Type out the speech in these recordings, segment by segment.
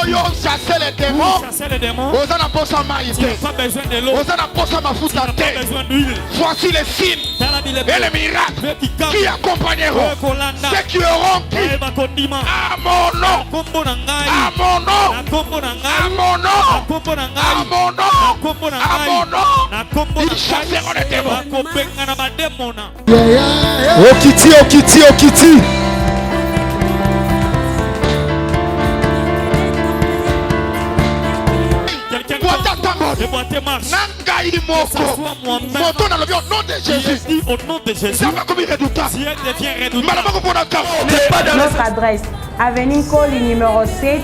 Soyo chasser les démons. Vous en avez pas besoin de l'eau. Vous en avez pas besoin d'huile. Voici les signes et les miracles qui accompagneront ceux qui auront dit à mon nom, à mon nom, à mon nom, à mon nom, à mon nom. Ils chasseront les démons. Okiti, Okiti, Okiti. Nangaï Moko, Moto dans le nom de Jésus. Au nom de Jésus, ça va comme redoutable. Notre adresse, avenue Koli numéro 7,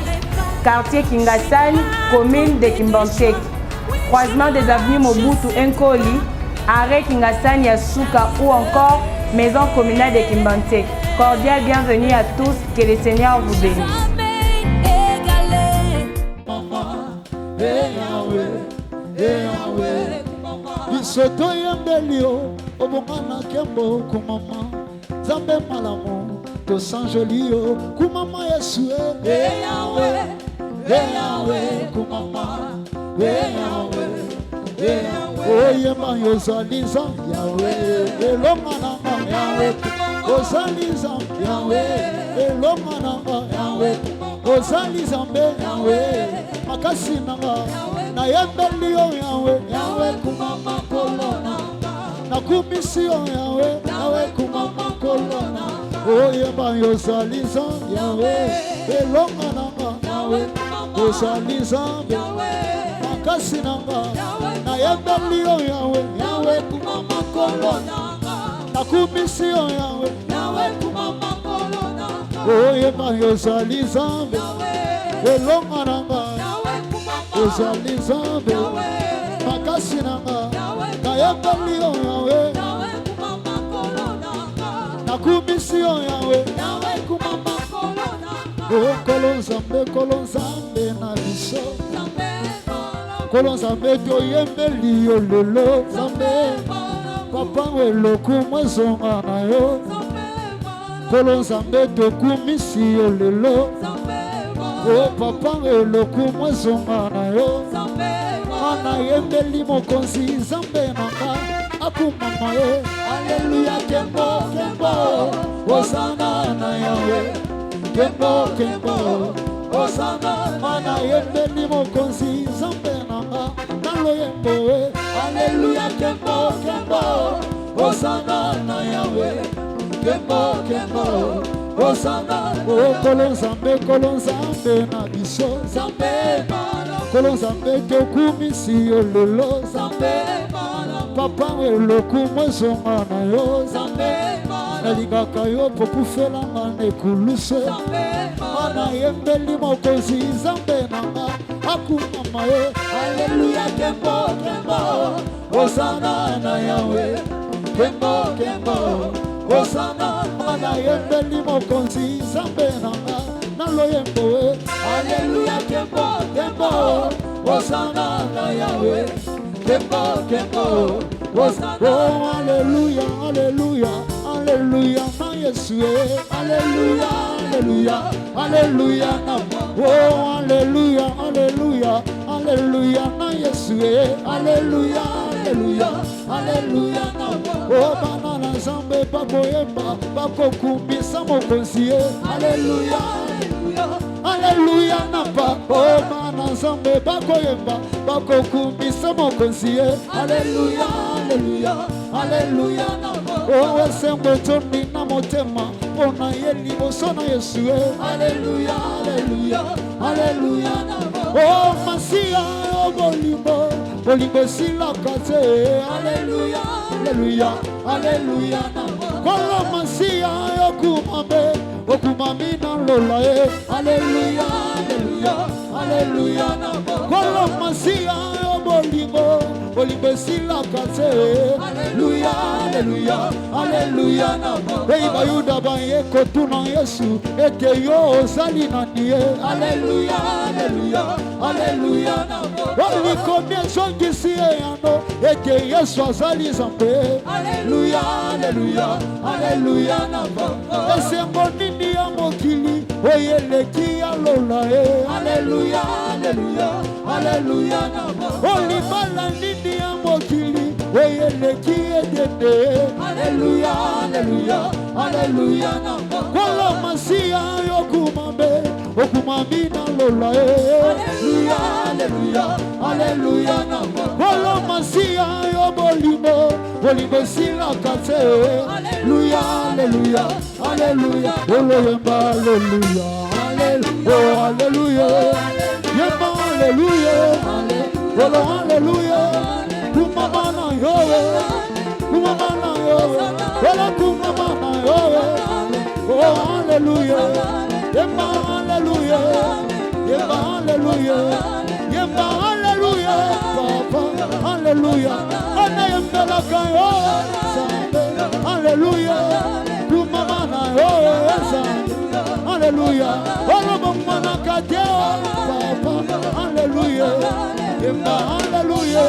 quartier Kingasani, commune de Kimbantek. Croisement des avenues Mobutu Nkoli, arrêt Kingasani Yasuka ou encore maison communale de Kimbantek. Cordial bienvenue à tous, que le Seigneur vous bénisse. Bisoto yembelio obongana kembo kumama zambe malamu to sanjolio kumama Yesu Yahweh kumama Yahweh oye mayozaliza Yahweh elomana Yahweh ozaliza Yahweh elomana Yahweh ozaliza Yahweh makasi nanga na yembelio Yahweh kumama kolona na kumisio Yahweh kumama kolona oye mayozaliza Yahweh elomana Yahweh ozaliza makasi nanga na yembelio Yahweh kumama kolona na kumisio Yahweh kumama kolona oye mayozaliza elomana ozaliza makasi nanga na yembelio Yahweh kumama kolona na kumisio Yahweh kumama kolona kolonzambe na biso kolonzambe toyembelio lelo zambe papa weloku mwezonga na yo kolonzambe tokumisio lelo oh papa weloku mwezonga na yo mana yembeli mokonzi zambe nanga akumama ye aleluya kembo kembo osana na Yahweh kembo kembo osana mana yembeli mokonzi zambe nanga nalo yembo we aleluya kembo kembo osana na Yahweh kembo kembo osana oh kolonzambe na biso zambe kolonzambe tokumisi lelo zambe papa weloku mwezonga na yo zambe nalingaka yo po kufelanga nekuluse mana yembeli mokonzi zambe nanga akumama ye aleluya kembo kembo osana na Yahweh kembo kembo osana mana yembeli mokonzi zambe nanga nalo yembo we aleluya kembo kembo osana na Yahweh kembo kembo osana oh aleluya aleluya aleluya na Yesu aleluya aleluya aleluya na oh aleluya aleluya aleluya na Yesu aleluya aleluya aleluya na oh banana zambe bakoyemba bakokumbisa mokonzi aleluya aleluya aleluya na pa oh banana zambe bakoyemba bakokumbisa mokonzi aleluya aleluya aleluya na oh esengo toni na motema pona ye liboso na Yesu aleluya aleluya aleluya na oh masia bolimbo silaka te aleluya aleluya aleluya na kolo masia okumami na lola aleluya aleluya aleluya na kolo masia bolimbo silaka te aleluya aleluya aleluya na ei bayuda baye kotuna Yesu ete yo ozali nani aleluya aleluya aleluya na oli combien zongisi yano ete Yesu azali zambe aleluya aleluya aleluya na esengo nini ya mokili oyeleki alola Alléluia, Alléluia, Alléluia. Olibala nini ya mokili oyeleki edede Alléluia, Alléluia, Alléluia. Kola masia yokumambe okumamina lola Alléluia, Alléluia, Alléluia. Kola masia yobolimo bolimo sila kate Alléluia, Alléluia, Alléluia. Oloyemba Alléluia, Alléluia, Alléluia. Yemba Alléluia, Alléluia. Kumamana yowe, kumamana yowe, ola kumamana yowe. Oh Alléluia, yemba Alléluia, yemba Alléluia, yemba Alléluia, Papa Alléluia. Ana yemba la kayo, Alléluia, kumamana yowe, Alléluia. Ola kumamana kateo, Papa Alléluia, yemba Alléluia.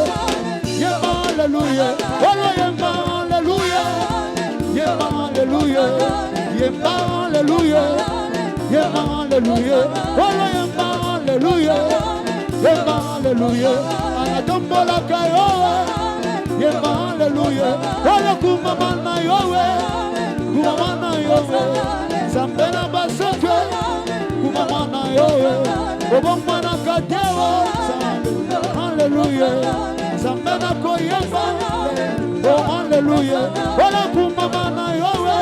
Yemba Alléluia, oh yemba Alléluia, yemba Alléluia, yemba Alléluia, yemba Alléluia, oh yemba Alléluia, yemba Alléluia. Anatombola kayo, yemba Alléluia, oh kumamana yowe, kumamana yowe, sambena basokwe, kumamana yowe, obomana katewo, Alléluia. Zamena koyemba, oh Alléluia. Ola kumamana yowe,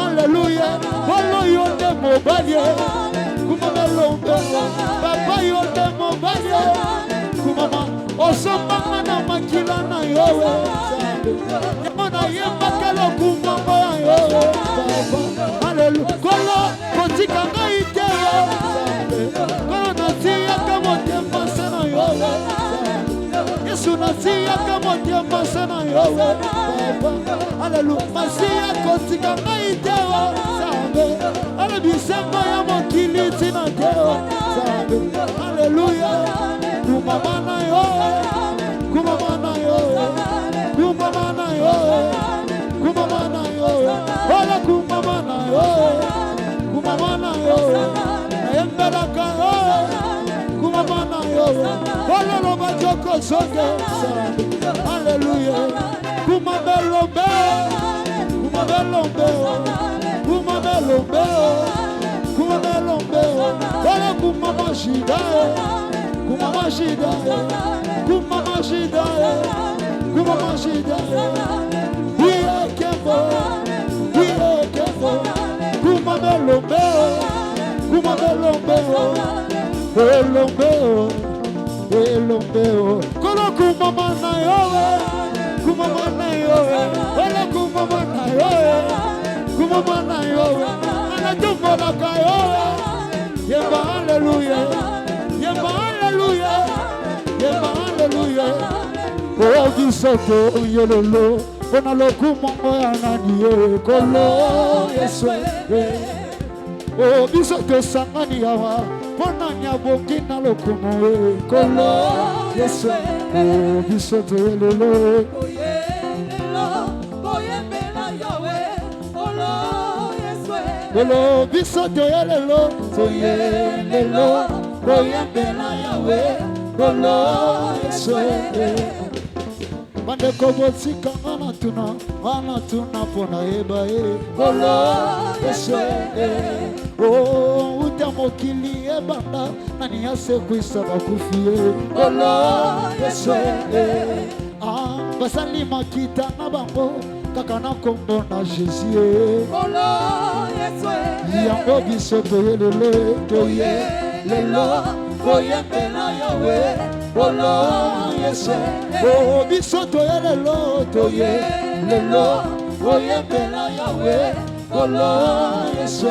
Alléluia. Olo yonde mobaye, kumamelombe, papa yonde mobaye, kumama. Osomama na makila na yowe, yamana yemba kalo kumama yowe, papa. Alléluia. Kolo kotika ngaiteyo, kolo nasiya kamotemba sana yowe. Yesu nasiya kamotemba sana yowe, papa. Alléluia. Masiya kotika ngaiteyo, sabe. Alébisema ya mokili tina teyo, sabe. Alléluia. Kumamana yowe, kumamana yowe, kumamana yowe, kumamana yowe. Ola kumamana yowe, kumamana yowe. Ayembela kayowe, kumamana yowe. Ola roba joko soke, Alléluia. Kumabelombe, kumabelombe, kumabelombe, kumabelombe. Ola kumamashida, kumamashida, kumamashida, kumamashida. We are careful, we are careful. Kumabelombe, kumabelombe, elombe, elombe. Kola kumamana yowe, kumamana yowe, ola kumamana yowe, kumamana yowe. Anatumbola kayowe, yemba Alléluia, yemba Alléluia, yemba Alléluia. Oh bisoto yelelo, ona lokumongo yananiye kolo Yesu. Oh bisoto sangani yawa, ona nyabongi na lokumo kolo Yesu. Oh bisoto yelelo, kolo bisoto yelelo, yelelo, koyembela yawe, kolo Yesu. Mande kobotika anatuna pona ebae kolo Yesu. Oh utamokili ebanda nani ase kuisa bakufie kolo Yesu. Ah basali makita na bango kaka na kombo na Jésus kolo Yesu. Yango bisoto yelele toye lelo koyembela yawe kolo Yesu. Oh bisoto yelelo toye lelo koyembela yawe kolo Yesu.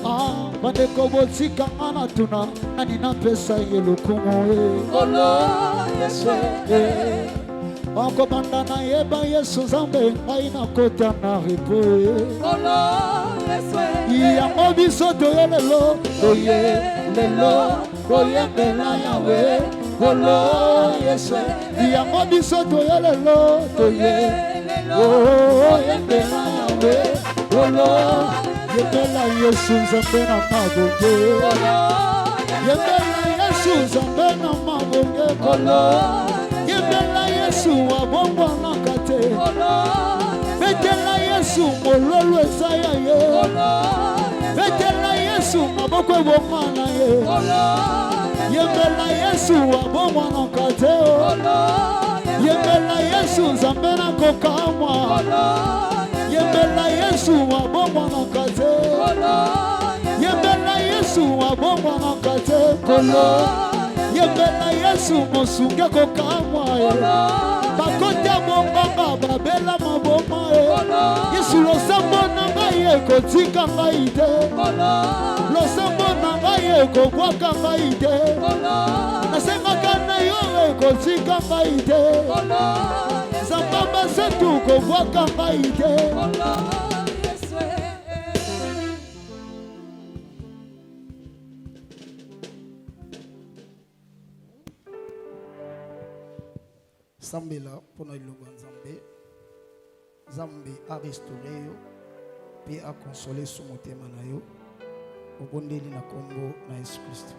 Ah bande kobotika anatuna nani na pesa yelukumo kolo Yesu. Oko banda na yeba Yesu zambe aina kota na ripo kolo Yesu. Yango bisoto yelelo toye lelo koyembela yawe kolo Yesu. Yango bisoto yelelo toye oh yembela yawe kolo Yembela Yesu Nzambe na mabonge. Yembela Yesu Nzambe na mabonge kolo. Yembela Yesu wabongo na kate. Betela Yesu mololo esaya ye. Betela Yesu maboko bomana ye. Yembela Yesu wabongo na kate. Yembela Yesu Nzambe na kokamwa. Yembela Yesu wabongo na kate. Yembela Yesu wabongo na kate kolo. Yembela Yesu mosunge kokamwa ye. Bakote bombanga babela maboma ye. Yesu losambo na ngai ekotika ngai te. Losambo na ngai ekobwaka ngai te. Nasengaka na yo ekotika ngai te. Zambamba setu kobwaka ngai te. Sambela pour nous Nzambe. Nzambe a restauré yo puis a consolé son motema na yo. Obondeli na kombo na Yesu Kristo.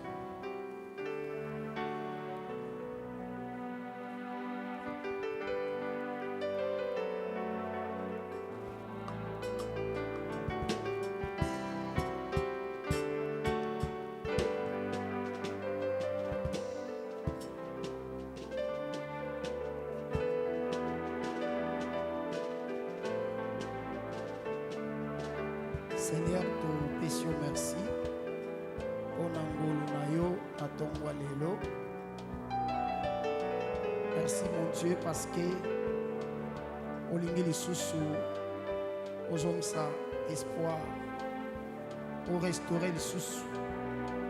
Seigneur, te pétions merci. Onangolo na yo atongwa lelo. Merci mon Dieu parce que olingi lisusu ozongisa espoir pour restaurer lisusu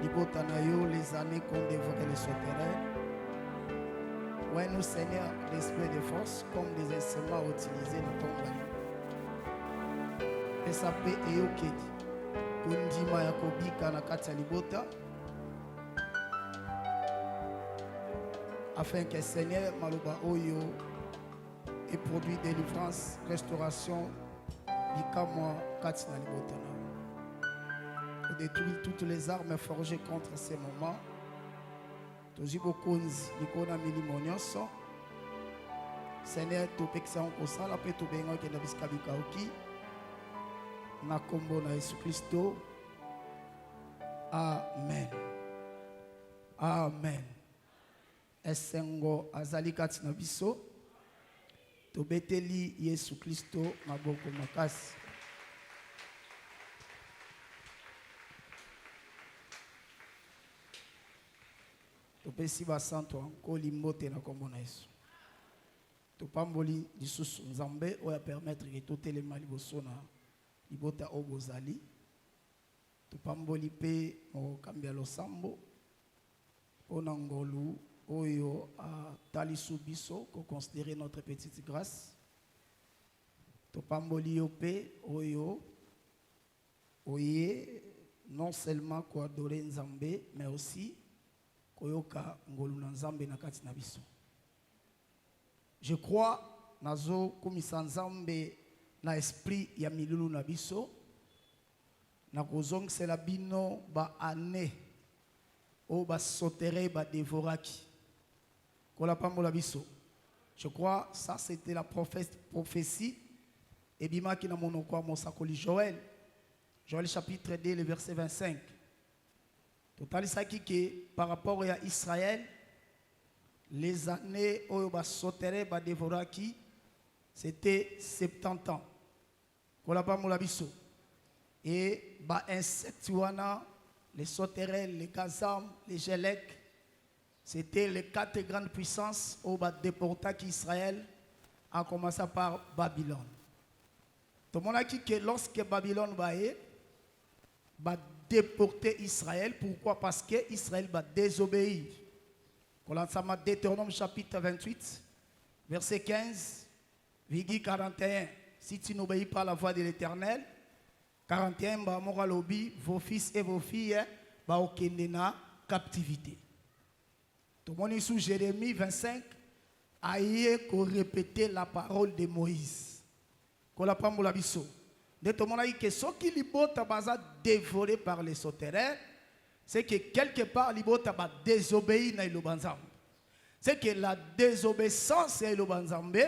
libota na yo les années qu'on devrait les sauter. Ouais, nous Seigneur, l'esprit de force comme des instruments utilisés dans ton bali. Esape eyokedi kundima ya kobika na kati ya libota afin que Seigneur maloba oyo et produit délivrance, restauration likamwa kati na libota na détruire toutes les armes forgées contre ces moments. Tozi bokonzi likona milimo nyonso Seigneur topekisa nkosala pe tobenga ke na biskabika oki na kombo na Yesu Kristo. Amen. Amen. Esengo azali kati na biso. Tobeteli Yesu Kristo na boko makasi. Topesi basanto ankoli mbote na kombo na Yesu. Topamboli lisusu Nzambe oya permettre que totelema liboso na libota obozali. Tupamboli pe mokambi ya losambo pona ngolu oyo a talisu biso ko considérer notre petite grâce. Tupamboli yo pe oyo oye non seulement ko adorer Nzambe mais aussi koyoka ngolu na Nzambe na kati na biso. Je crois nazo komisa Nzambe na esprit ya milulu na biso na kozong c'est la bino ba année o ba sotere ba dévoraki kola pambola biso. Je crois ça c'était la prophétie et bima ki na monoko mosakoli Joël chapitre 2 le verset 25. Total ça qui que par rapport à Israël les années o ba sotere ba dévoraki c'était 70 ans. Kola pambola biso. Et bah insectuana, les sauterelles, les gazam, les gélèques, c'était les 4 grandes puissances au bas déporté qu'Israël a commencé par Babylone. Tout le monde a dit que lorsque Babylone va déporter Israël, pourquoi? Parce que Israël va désobéir. Quand on a Deutéronome chapitre 28, verset 15, Vigi 41, si tu n'obéis pas à la voix de l'Éternel, 41, vos fils et vos filles au na captivité. Tout le monde est sous Jérémie 25, aïe qu'on répétait la parole de Moïse. Qu'on la prend la biso. De tout le monde a dit que ce qui libota baza dévoré par les sauterelles, c'est que quelque part libota ba désobéi na ilobanzambe. C'est que la désobéissance à ilobanzambe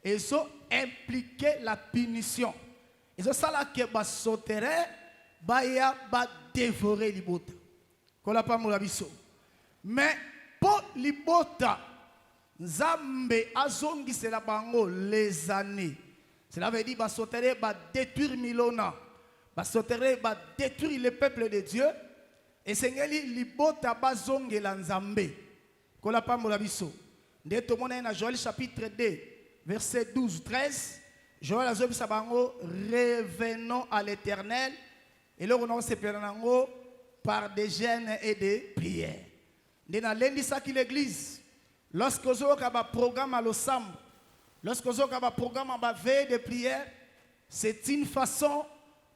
et ça impliquait la punition. Et c'est ça là que ba sauterelles ba dévorer libota. Kola pa moula biso. Mais pour libota Nzambe azongi c'est la bango les années. Cela veut dire que va détruire Milona, va détruire le peuple de Dieu. Et Seigneur, libota bazonge la Nzambe. Kola pa mola biso. Nde to mona na Joël chapitre 2, verset 12-13. Joël azobi sabango revenons à l'Éternel. Et là on se prenango par des jeûnes et des prières. Nde na lendi ça qui l'église. Lorsque vous avez un programme à l'Osam, lorsque vous avez un programme à veille de prière, c'est une façon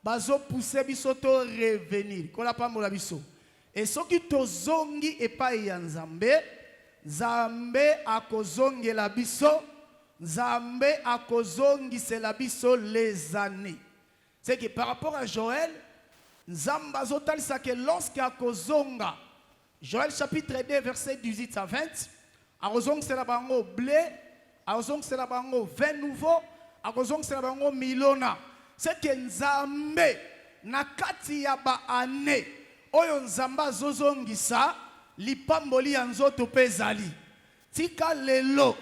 de pousser bisoto revenir. Et ce qui te zongi et pas Nzambe, Nzambe a kozongi la biso, Nzambe a kozongi c'est la biso les années. C'est que par rapport à Joël, Nzambe a zotal ça que lorsqu'il a kozonga, Joël chapitre 2 verset 18 à 20, Arozong c'est la bango blé, arozong c'est la bango vin nouveau, arozong c'est la bango milona. C'est que Nzambe nakati ya ba ane oyo Nzamba zozongisa lipamboli ya nzoto pezali. Tika lelo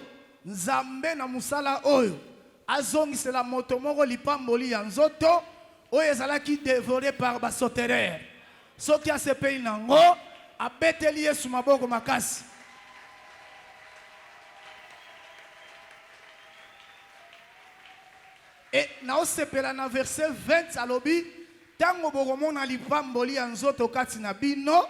Nzambe na musala oyo azongisa la moto moko lipamboli ya nzoto oyo ezalaki dévoré par ba sauterelles. Soki a se pays nango abeteli Yesu maboko makasi. Et na osepela na verset 20 alobi tango bokomona lipamboli ya nzoto kati na bino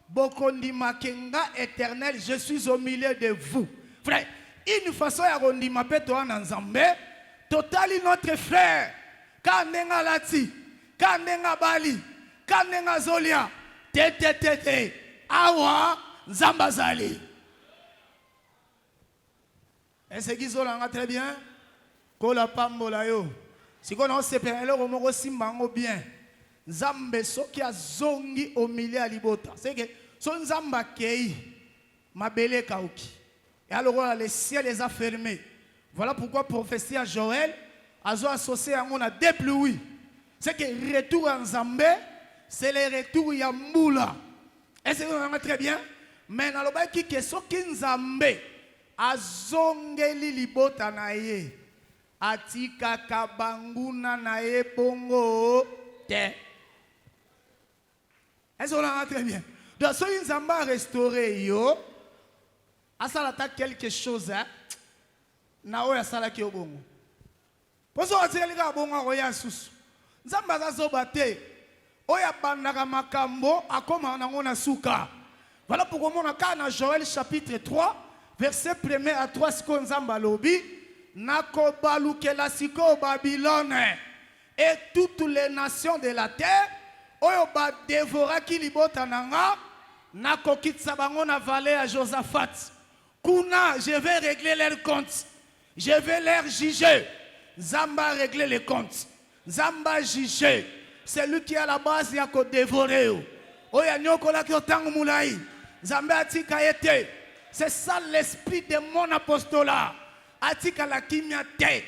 bokondima kenga éternel je suis au milieu de vous. Frère, une façon ya kondima pe to na Nzambe totali notre frère kandenga lati kandenga bali kandenga zolia te awa Nzamba zali. Est-ce que vous avez très bien? Kola pambola yo. Si on a séparé au moko simbango bien. Nzambe soki azongi au milieu à libota. C'est que son Nzamba kei mabele kauki. Et alors le ciel les a fermés. Voilà pourquoi prophétie à Joël azo associé à mon deux pluies. C'est que retour à Nzambe, c'est le retour ya moula. Est-ce que vous avez très bien? Mais dans le bas qui que soki Nzambe azongeli libota na ye. Atika kabanguna na e bongo te. Est-ce qu'on a très bien? Donc, si Nzamba restauré yo, asalata quelque chose, na oya sala ki obongo. Poso atiri ka bongo oya susu. Nzamba zazo bate, oya bandaka makambo akoma nango na suka. Voilà pourquoi on a dans Joël chapitre 3, verset 1 à 3, ce qu'on Nzamba lobi. Nako balukela siko Babylone et toutes les nations de la terre oyo ba dévora ki libota nanga nako kitsa bango na vallée à Josaphat. Kuna je vais régler leurs comptes. Je vais leur juger. Zamba régler les comptes. Zamba juger. C'est lui qui est à la base ya ko dévorer. Oya nyokola ki otangu mulai. Zamba atika yete. C'est ça l'esprit de mon apostolat. Atika la kimia te.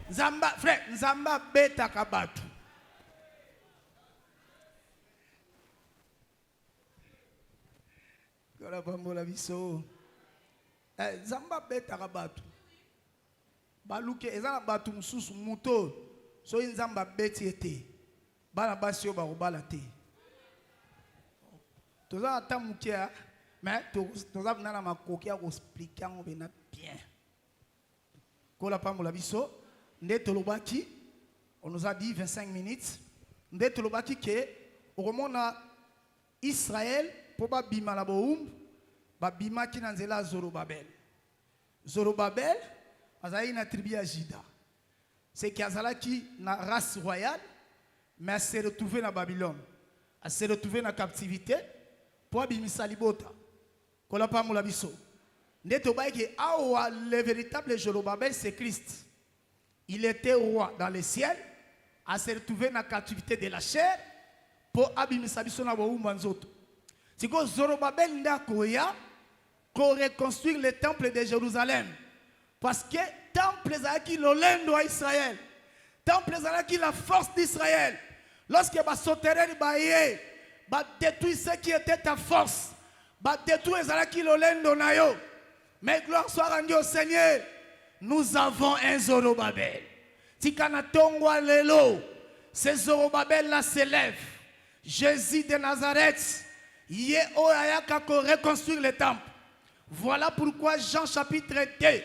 Nzamba, frère, Nzamba beta kabatu. Kola pambola biso. Nzamba beta kabatu. Baluke, ezana batu mususu muto. So Nzamba beti ete. Bana basi yo barobala te. Toza ata mukia, mais toza nana makoki ya expliquer ngo bena bien. Kola pambola biso, nde tolobaki, on nous a dit 25 minutes, nde tolobaki ke okomona Israël po ba bima la boum, ba bima ki na nzela Zorobabel. Zorobabel azali na tribu ya Juda. C'est qui azalaki na race royale, mais elle s'est retrouvée na Babylone. Elle s'est retrouvée na captivité pour abimisa libota. Kola pambola biso. Le véritable Zorobabel, c'est Christ. Il était roi dans le ciel. à se retrouver dans la captivité de la chair pour abimisa biso na boumba nzoto. Si ko Zorobabel ndakoya pour reconstruire le temple de Jérusalem. Parce que temple est l'olendo à Israël. Temple est la force d'Israël. Lorsque va sauter baye, va détruire ce qui était ta force. Va détruire l'olendo na yo. Mais gloire soit rendue au Seigneur. Nous avons un Zorobabel. Tikana tongwa lelo. Ce Zorobabel là s'élève. Jésus de Nazareth. Yé oyaka ko reconstruire le temple. Voilà pourquoi Jean chapitre 2,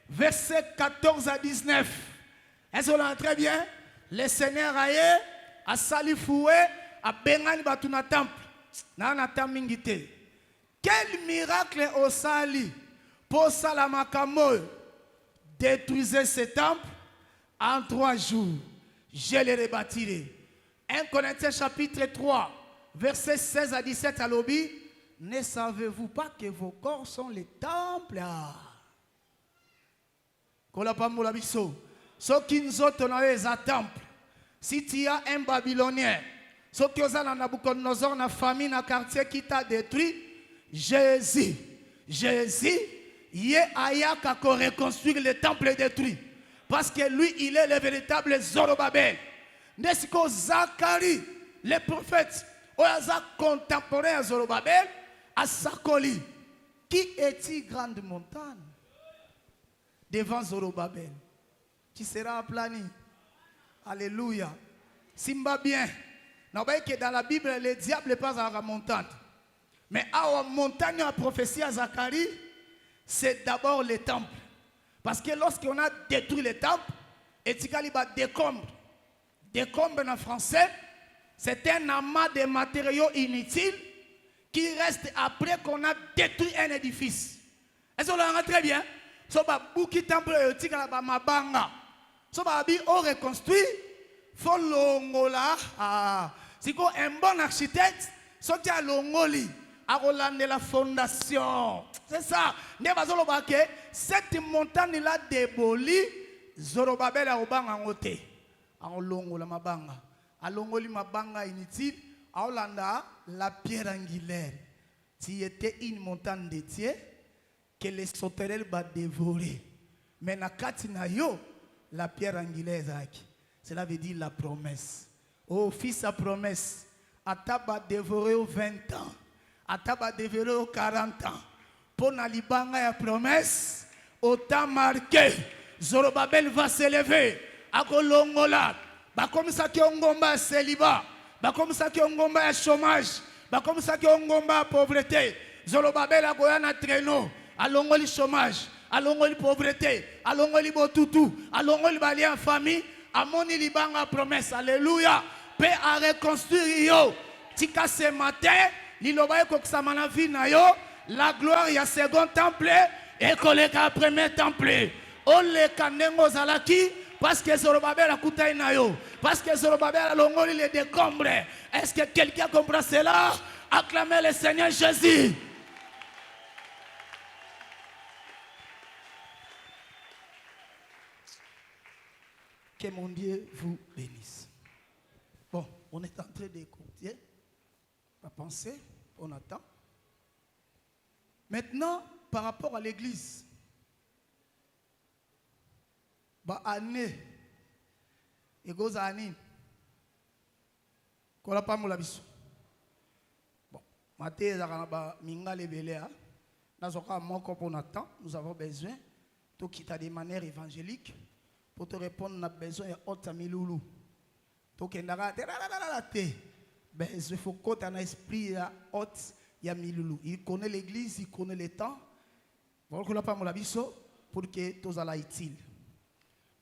versets 14 à 19. Est-ce qu'on a très bien? Le Seigneur a sali foué, a bengali batuna temple. Nana tamingite. Quel miracle au sali pour Salamakamol détruisez ce temple en 3 jours. Je le rebâtirai. 1 Corinthiens chapitre 3, versets 16 à 17 à l'obi. Ne savez-vous pas que vos corps sont les temples? Si tu as un Babylonien, si tu as un Nabucodonosor, une famille, un quartier qui t'a détruit, Jésus, il est ayaka pour reconstruire le temple détruit. Parce que lui, il est le véritable Zorobabel. N'est-ce que Zacharie, le prophète, contemporain à Zorobabel, à Sakoli, qui est-il grande montagne devant Zorobabel? Tu seras aplani. Alléluia. Simba bien. Nous voyons que dans la Bible, le diable n'est pas à la montagne. Mais à la montagne, la prophétie à Zacharie, c'est d'abord le temple. Parce que lorsqu'on a détruit le temple, et tu as décombre. Décombre en français, c'est un amas de matériaux inutiles qui reste après qu'on a détruit un édifice. Est-ce qu'on l'a très bien? Si on a beaucoup de temple, si on reconstruit, il faut l'ongola. Si on un bon architecte, si on a l'ongoli, à Rolande la fondation. C'est ça. Cette montagne-là débolie, Zorobabel a obang en côté. En longola mabanga. A longoli mabanga inutile. À Hollanda, la pierre angulaire. Si était une montagne de Dieu, que les sauterelles va dévorer. Mais na katina yo, la pierre angulaire, cela veut dire la promesse. Oh, fils à promesse, Ataba dévorer aux 20 ans, Ataba dévorer aux 40 ans. Pour na libanga ya promesse, autant marqué, Zorobabel va s'élever. Ako longola, ba comme ça qui ongomba célibat. Comme ça qui ont un chômage, comme ça qui ont une pauvreté. Zorobabel a goyana traîneau, allons le chômage, allons le pauvreté, allons le botutu, allons le bali en famille, à mon libanga promesse. Alléluia. Paix à reconstruire yo. Tika ce matin, l'ilobaye koksamana vie na yo, la gloire y a second temple et koleka premier temple. On le kanengo zalaki. Parce que Zorobabel a coûté nayo. Parce que Zorobabel a l'ongoli les décombres. Est-ce que quelqu'un comprend cela? Acclamez le Seigneur Jésus. Que mon Dieu vous bénisse. Bon, on est en train d'écouter. On va penser, on attend. Maintenant, par rapport à l'église. Ba année ego ani kola pa mola biso bon maté ezaka ba minga lebelea nazoka moko pour Nathan. Nous avons besoin de quitter de manière évangélique pour te répondre à besoin de haute miloulou to kendaka te besoin faut côté un esprit haute ya miloulou. Il connaît l'église, il connaît les temps. Voilà kola pa mola biso pour que tous ala utile.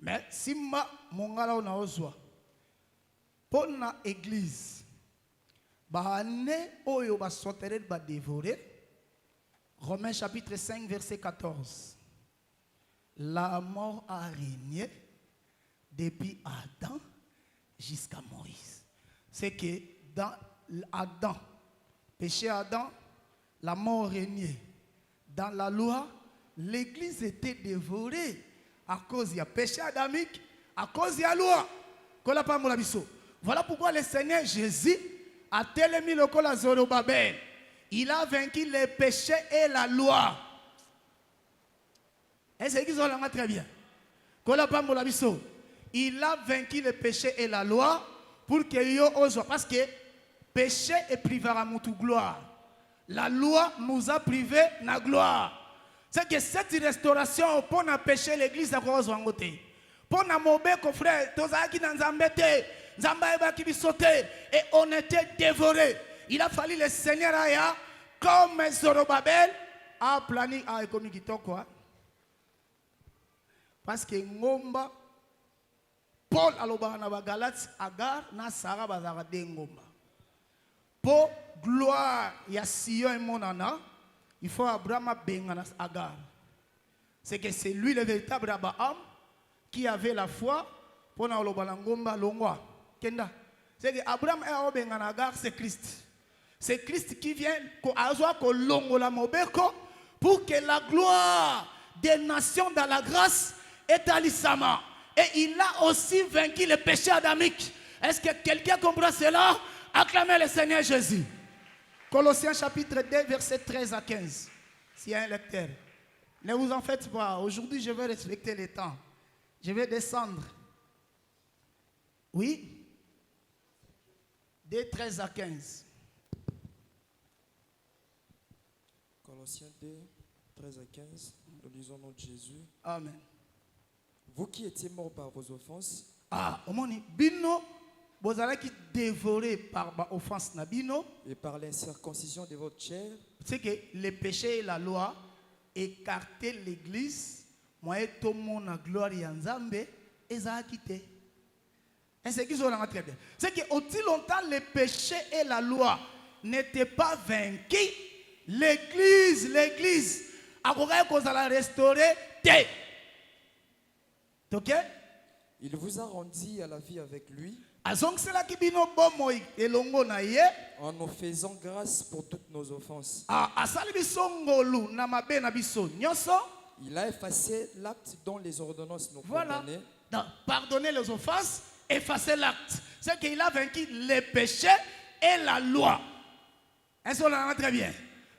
Mais si mongala on a oswa pour na église ba ne oyo ba sotere ba dévorer. Romains chapitre 5 verset 14. La mort a régné depuis Adam jusqu'à Moïse. C'est que dans Adam, péché Adam, la mort régnait. Dans la loi, l'église était dévorée. À cause du péché adamique, à cause de la loi. Voilà pourquoi le Seigneur Jésus a tellement le col à Zorobabel. Il a vaincu les péchés et la loi. Est-ce qu'ils ont très bien? Il a vaincu les péchés et la loi pour que yo ose. Parce que péché est privé à notre gloire. La loi nous a privé de la gloire. C'est que cette restauration pour nous pécher l'église à cause de côté. Pour nous mauvais frère, tous qui nous embêtés, et on était dévorés. Il a fallu le Seigneur Aya, comme Zorobabel, a plané à économiquement quoi. Parce que Ngomba, Paul aloba na Galate, Agar, na Sarah bazara de Ngomba. Pour gloire, ya Sion et Monana, il faut Abraham benga Agar. C'est que c'est lui le véritable Abraham qui avait la foi pour na aloba na Ngomba longwa. Kenda. C'est que Abraham et benga Agar, c'est Christ. C'est Christ qui vient pour que la gloire des nations dans la grâce est à l'Issama. Et il a aussi vaincu le péché adamique. Est-ce que quelqu'un comprend cela? Acclamez le Seigneur Jésus. Colossiens chapitre 2, verset 13 à 15. S'il y a un lecteur. Ne vous en faites pas. Aujourd'hui, je vais respecter le temps. Je vais descendre. Oui? De 13 à 15. Colossiens 2, 13 à 15, nous lisons notre Jésus. Amen. Vous qui étiez morts par vos offenses. Bino, vous allez qui dévoré par vos offenses na bino. Et par l'incirconcision de votre chair. C'est que les péchés et la loi écartaient l'église. Moi et tout le monde na gloire yanzambe et ça a quitté. Et c'est qu'ils ont très bien. C'est que aussi longtemps les péchés et la loi n'étaient pas vaincus. L'église, à quoi qu'on a restauré, ok? Il vous a rendu à la vie avec lui. En nous faisant grâce pour toutes nos offenses. Il a effacé l'acte dont les ordonnances nous condamnaient. Pardonner les offenses, effacer l'acte. C'est qu'il a vaincu les péchés et la loi. Est-ce qu'on a très bien?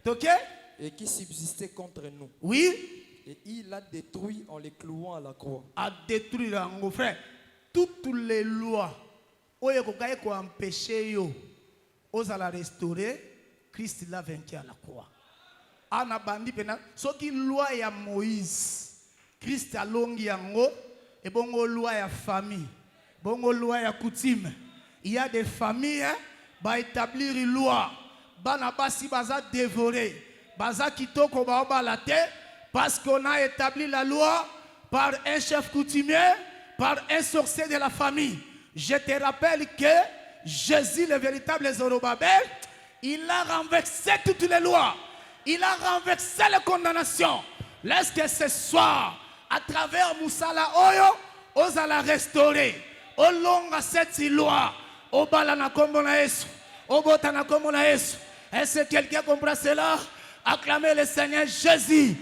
Okay? Et qui subsistait contre nous. Oui. Et il l'a détruit en les clouant à la croix. A détruit mon frère. Toutes les lois qui ont empêché aux à la restaurer, Christ l'a vaincu à la croix. Ana bandi pena ce qui loi ya Moïse, Christ a longi yango et bongo loi ya famille, bongo loi ya coutume. Il y a des familles va établir une loi. Banabasi baza dévoré, baza kitoko baoba la terre, parce qu'on a établi la loi par un chef coutumier, par un sorcier de la famille. Je te rappelle que Jésus, le véritable Zorobabel, il a renversé toutes les lois, il a renversé les condamnations. Laisse que ce soir, à travers Moussala Oyo, on va la restaurer. Au long de cette loi, au balana comme on a Yesu, au botana comme on a Yesu. Est-ce que quelqu'un comprend cela? Acclamez le Seigneur Jésus.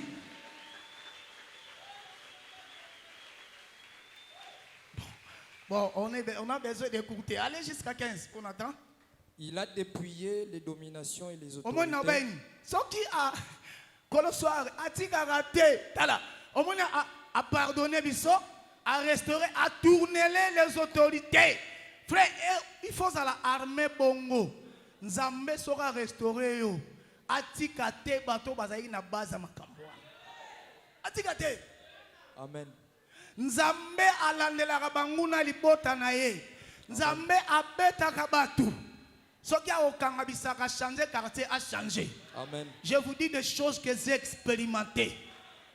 Bon, on a besoin d'écouter. Allez jusqu'à 15, on attend. Il a dépouillé les dominations et les autorités. Ce qui a, Colossoire, a raté, a pardonné, a restauré, a tourné les autorités. Frère, il faut à la armée bongo. Nzambe sera restauré yo. Atikate bato bazali na base makambo. Atikate. Amen. Nzambe alandelaka banguna libota na ye. Nzambe abetaka batu. Soki okanga bisaka changer quartier a changé. Amen. Je vous dis des choses que j'ai expérimentées.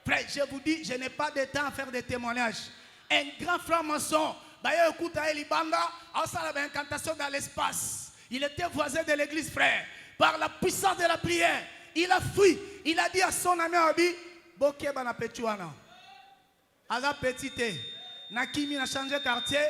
Frère, je vous dis, je n'ai pas de temps à faire des témoignages. Un grand franc-maçon, d'ailleurs, écoute à Elibanga, a fait l'incantation dans l'espace. Il était voisin de l'église, frère. Par la puissance de la prière, il a fui. Il a dit à son ami Abi, Boké bana petuana. Aga petite. Nakimi na changé quartier.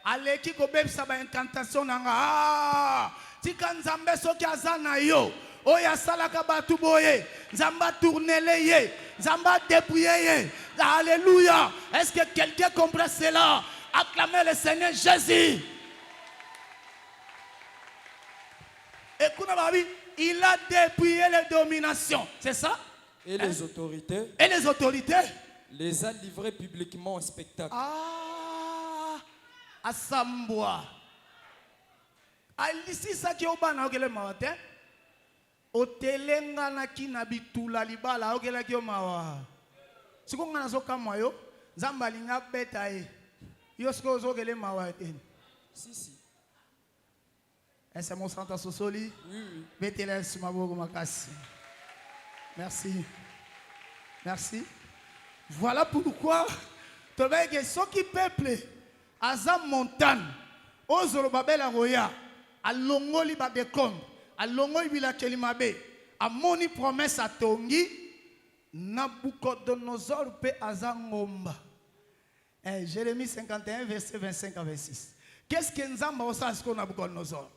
Aleki ko bebsa ba incantation nanga. Ah! Tika nzambe soki azana yo. Oya salaka batu boye. Nzamba tournele ye. Nzamba dépouiller ye. Alléluia. Est-ce que quelqu'un comprend cela? Acclamez le Seigneur Jésus. Écoute, il a dépouillé les dominations. C'est ça? Et les autorités. Et les autorités. Les a livrés publiquement en spectacle. Ah, Assamboa. Alisi ça qui est au bana au gele matin. O telenga na kinabitula libala au gele ki o mawa. Sikonga na zoka moyo, Nzamba linga beta e. Yo sko zo gele mawa ten. Si. C'est mon Santa Sosoli. Oui. Betele sumabogo makasi. Merci. Merci. Voilà pourquoi tu vois que ce qui peuple Azam montagne, Ozorobabel Aroya, à Longoli Babekon, à Longoli Bilakelimabe, à Moni promesse à Tongi, Nabucodonosor pe Azangomba. Jérémie 51, verset 25 à 26. Qu'est-ce que nous avons fait à Nabucodonosor?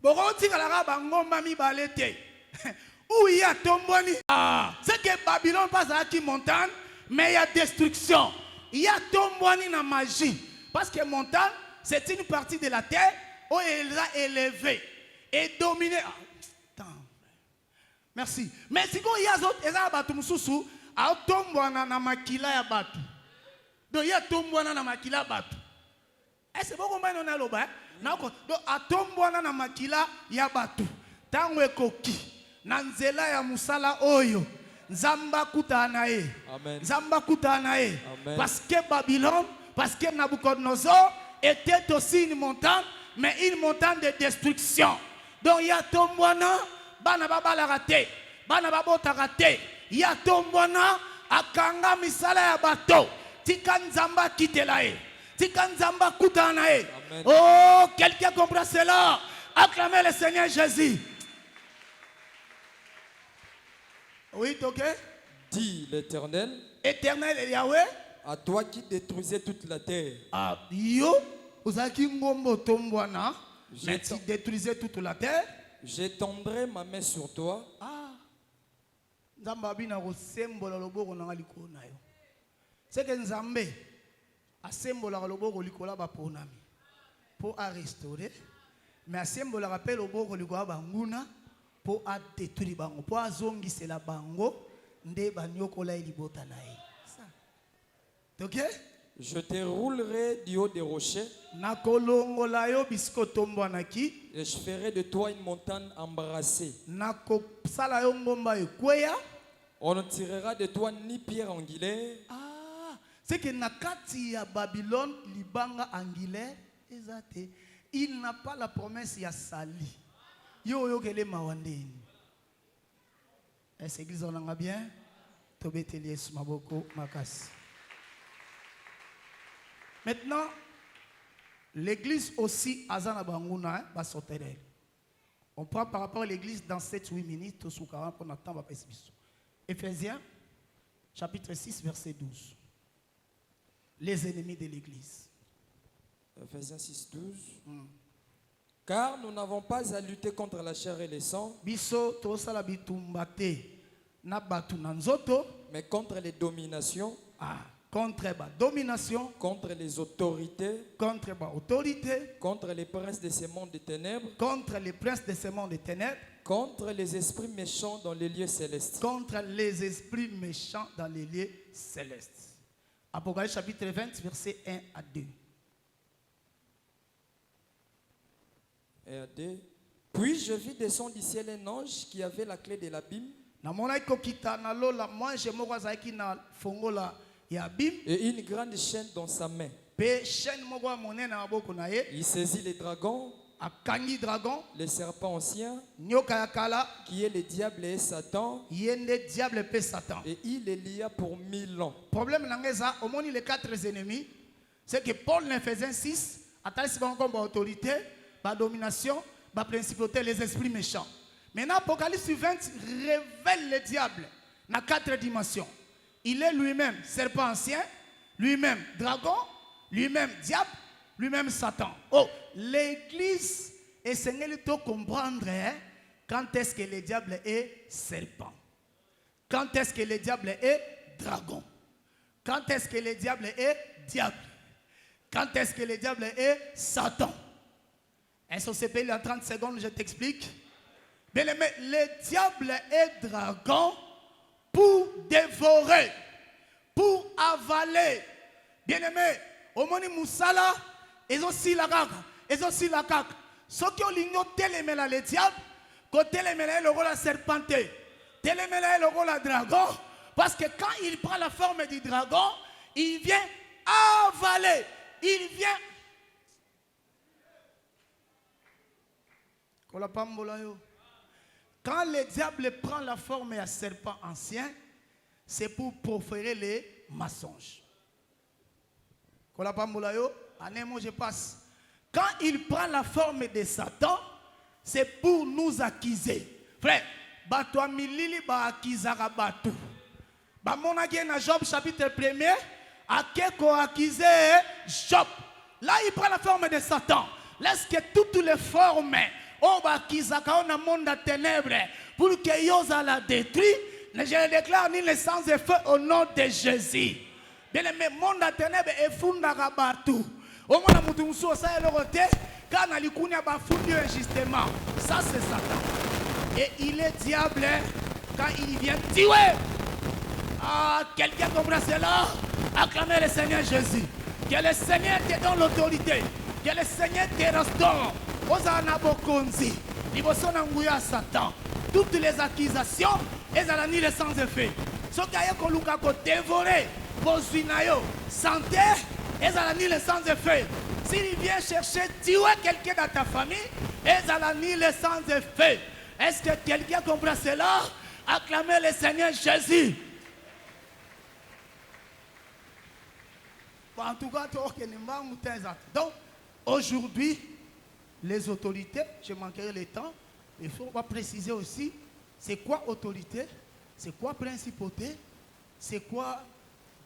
Boroti Galara Bangomba mi balete. Où il y a Tomboni. C'est que Babylone passe à qui montagne, mais il y a destruction. Il y a Tomboni dans magie. Parce que montagne, c'est une partie de la terre où elle a élevé et dominé. Merci. Mais si il y a d'autres, il y a des gens qui Tombona na makila ya batu. Donc il y a Tombona na makila batu. C'est bon comment on a l'oba. Donc a Tombona na makila ya batu. Tango ekoki. Nanzela ya musala oyo Nzamba kutana e. Amen. Nzamba kutana e. Amen. Parce que Babylone, parce que Nabucodonosor était aussi une montagne, mais une montagne de destruction. Donc il y a Tombwana, bana baba la raté, bana babota raté. Il y a Tombwana, akanga misala ya bato. Tika Nzamba kitela e. Tika Nzamba kutana e. Amen. Oh, quelqu'un comprend cela? Acclamez le Seigneur Jésus. Oui, ok. Dit l'Éternel. Éternel Yahweh. À toi qui détruisais toute la terre. Ah, yo, Ozaki ngombo tombwana. Mais tu détruisais toute la terre. J'étendrai ma main sur toi. Ah. Nzamba bina ko sembola loboko na liko na yo. C'est que Nzambe a sembola loboko likola ba ponami. Pour à restaurer. Mais a sembola rappel loboko likola ba nguna. Pour à détruire bango, pour à zongi c'est la bango, nde banyoko la ilibota nae. Ok? Je te roulerai du haut des rochers. Nakolongo la yo bisko tombo naki. Et je ferai de toi une montagne embrassée. Nako sala yo ngomba ekweya. On ne tirera de toi ni pierre angulaire. Ah, c'est que nakati ya Babylone libanga angulaire ezate. Il n'a pas la promesse ya sali. Yo yo kele mawandeni. Est-ce église on en a bien? Tobeteli sumaboko makasi. Maintenant, l'église aussi azana banguna ba soterel. On prend par rapport à l'église dans 7-8 minutes tout sous 40 pour attendre ba esibiso. Éphésiens chapitre 6 verset 12. Les ennemis de l'église. Éphésiens 6, 12. Car nous n'avons pas à lutter contre la chair et le sang, mais contre les dominations, contre la domination, contre les autorités, contre la autorité, contre les princes de ce monde des ténèbres, contre les princes de ce monde des ténèbres, contre les esprits méchants dans les lieux célestes. Contre les esprits méchants dans les lieux célestes. Apocalypse chapitre 20, versets 1 à 2. Et à 2. Puis je vis descendre du ciel un ange qui avait la clé de l'abîme. Et une grande chaîne dans sa main. Il saisit les dragons, les serpents anciens, qui est le diable et Satan, et il les lia pour 1000 ans. Problème au moins les 4 ennemis, c'est que Paul en Éphésiens 6, comme autorité, la domination, la principauté, les esprits méchants. Maintenant, Apocalypse 20 révèle le diable dans 4 dimensions. Il est lui-même serpent ancien, lui-même dragon, lui-même diable, lui-même Satan. Oh, l'église est Seigneur de comprendre quand est-ce que le diable est serpent. Quand est-ce que le diable est dragon. Quand est-ce que le diable est diable. Quand est-ce que le diable est Satan? SOCP, en 30 secondes, je t'explique. Bien aimé, le diable est dragon pour dévorer, pour avaler. Bien aimé, au moni Moussala, ils ont aussi la caca, ils ont aussi la caca. Ceux qui ont l'igno télémela le diable, côté télémela le rôle la serpenté, télémela le rôle la dragon, parce que quand il prend la forme du dragon, il vient avaler, il vient. Quand le diable prend la forme d'un serpent ancien, c'est pour proférer les mensonges. Je passe. Quand il prend la forme de Satan, c'est pour nous accuser. Frère, Batoa milili ba akizara batu. Ba monaki na Job chapitre 1er, akeko accusé Job. Là, il prend la forme de Satan. Laisse que toutes les formes on va akizaka on a monde de ténèbres pour que Yosa la détruit. Je le déclare ni le sang de feu au nom de Jésus. Bien aimé, monde de ténèbres est fundara partout. Au moins, la moutoumsou, ça est le côté. Quand on a l'ikunia bafundi injustement, ça c'est Satan. Et il est diable quand il vient tuer. Ah, quelqu'un comprend cela? Acclamez le Seigneur Jésus. Que le Seigneur te donne l'autorité. Que le Seigneur te restaure. Osana bokonzi. Libosona nguya Satan. Toutes les accusations, elles ont ni le sans effet. Ce qui a koluka ko dévorer, bosuinayo, santé, elles ont ni le sans effet. S'il vient chercher tuer quelqu'un dans ta famille, elles ont ni le sans effet. Est-ce que quelqu'un comprend cela? Acclamez le Seigneur Jésus. En tout cas, donc, aujourd'hui, les autorités, je manquerai le temps, il faut préciser aussi, c'est quoi autorité, c'est quoi principauté, c'est quoi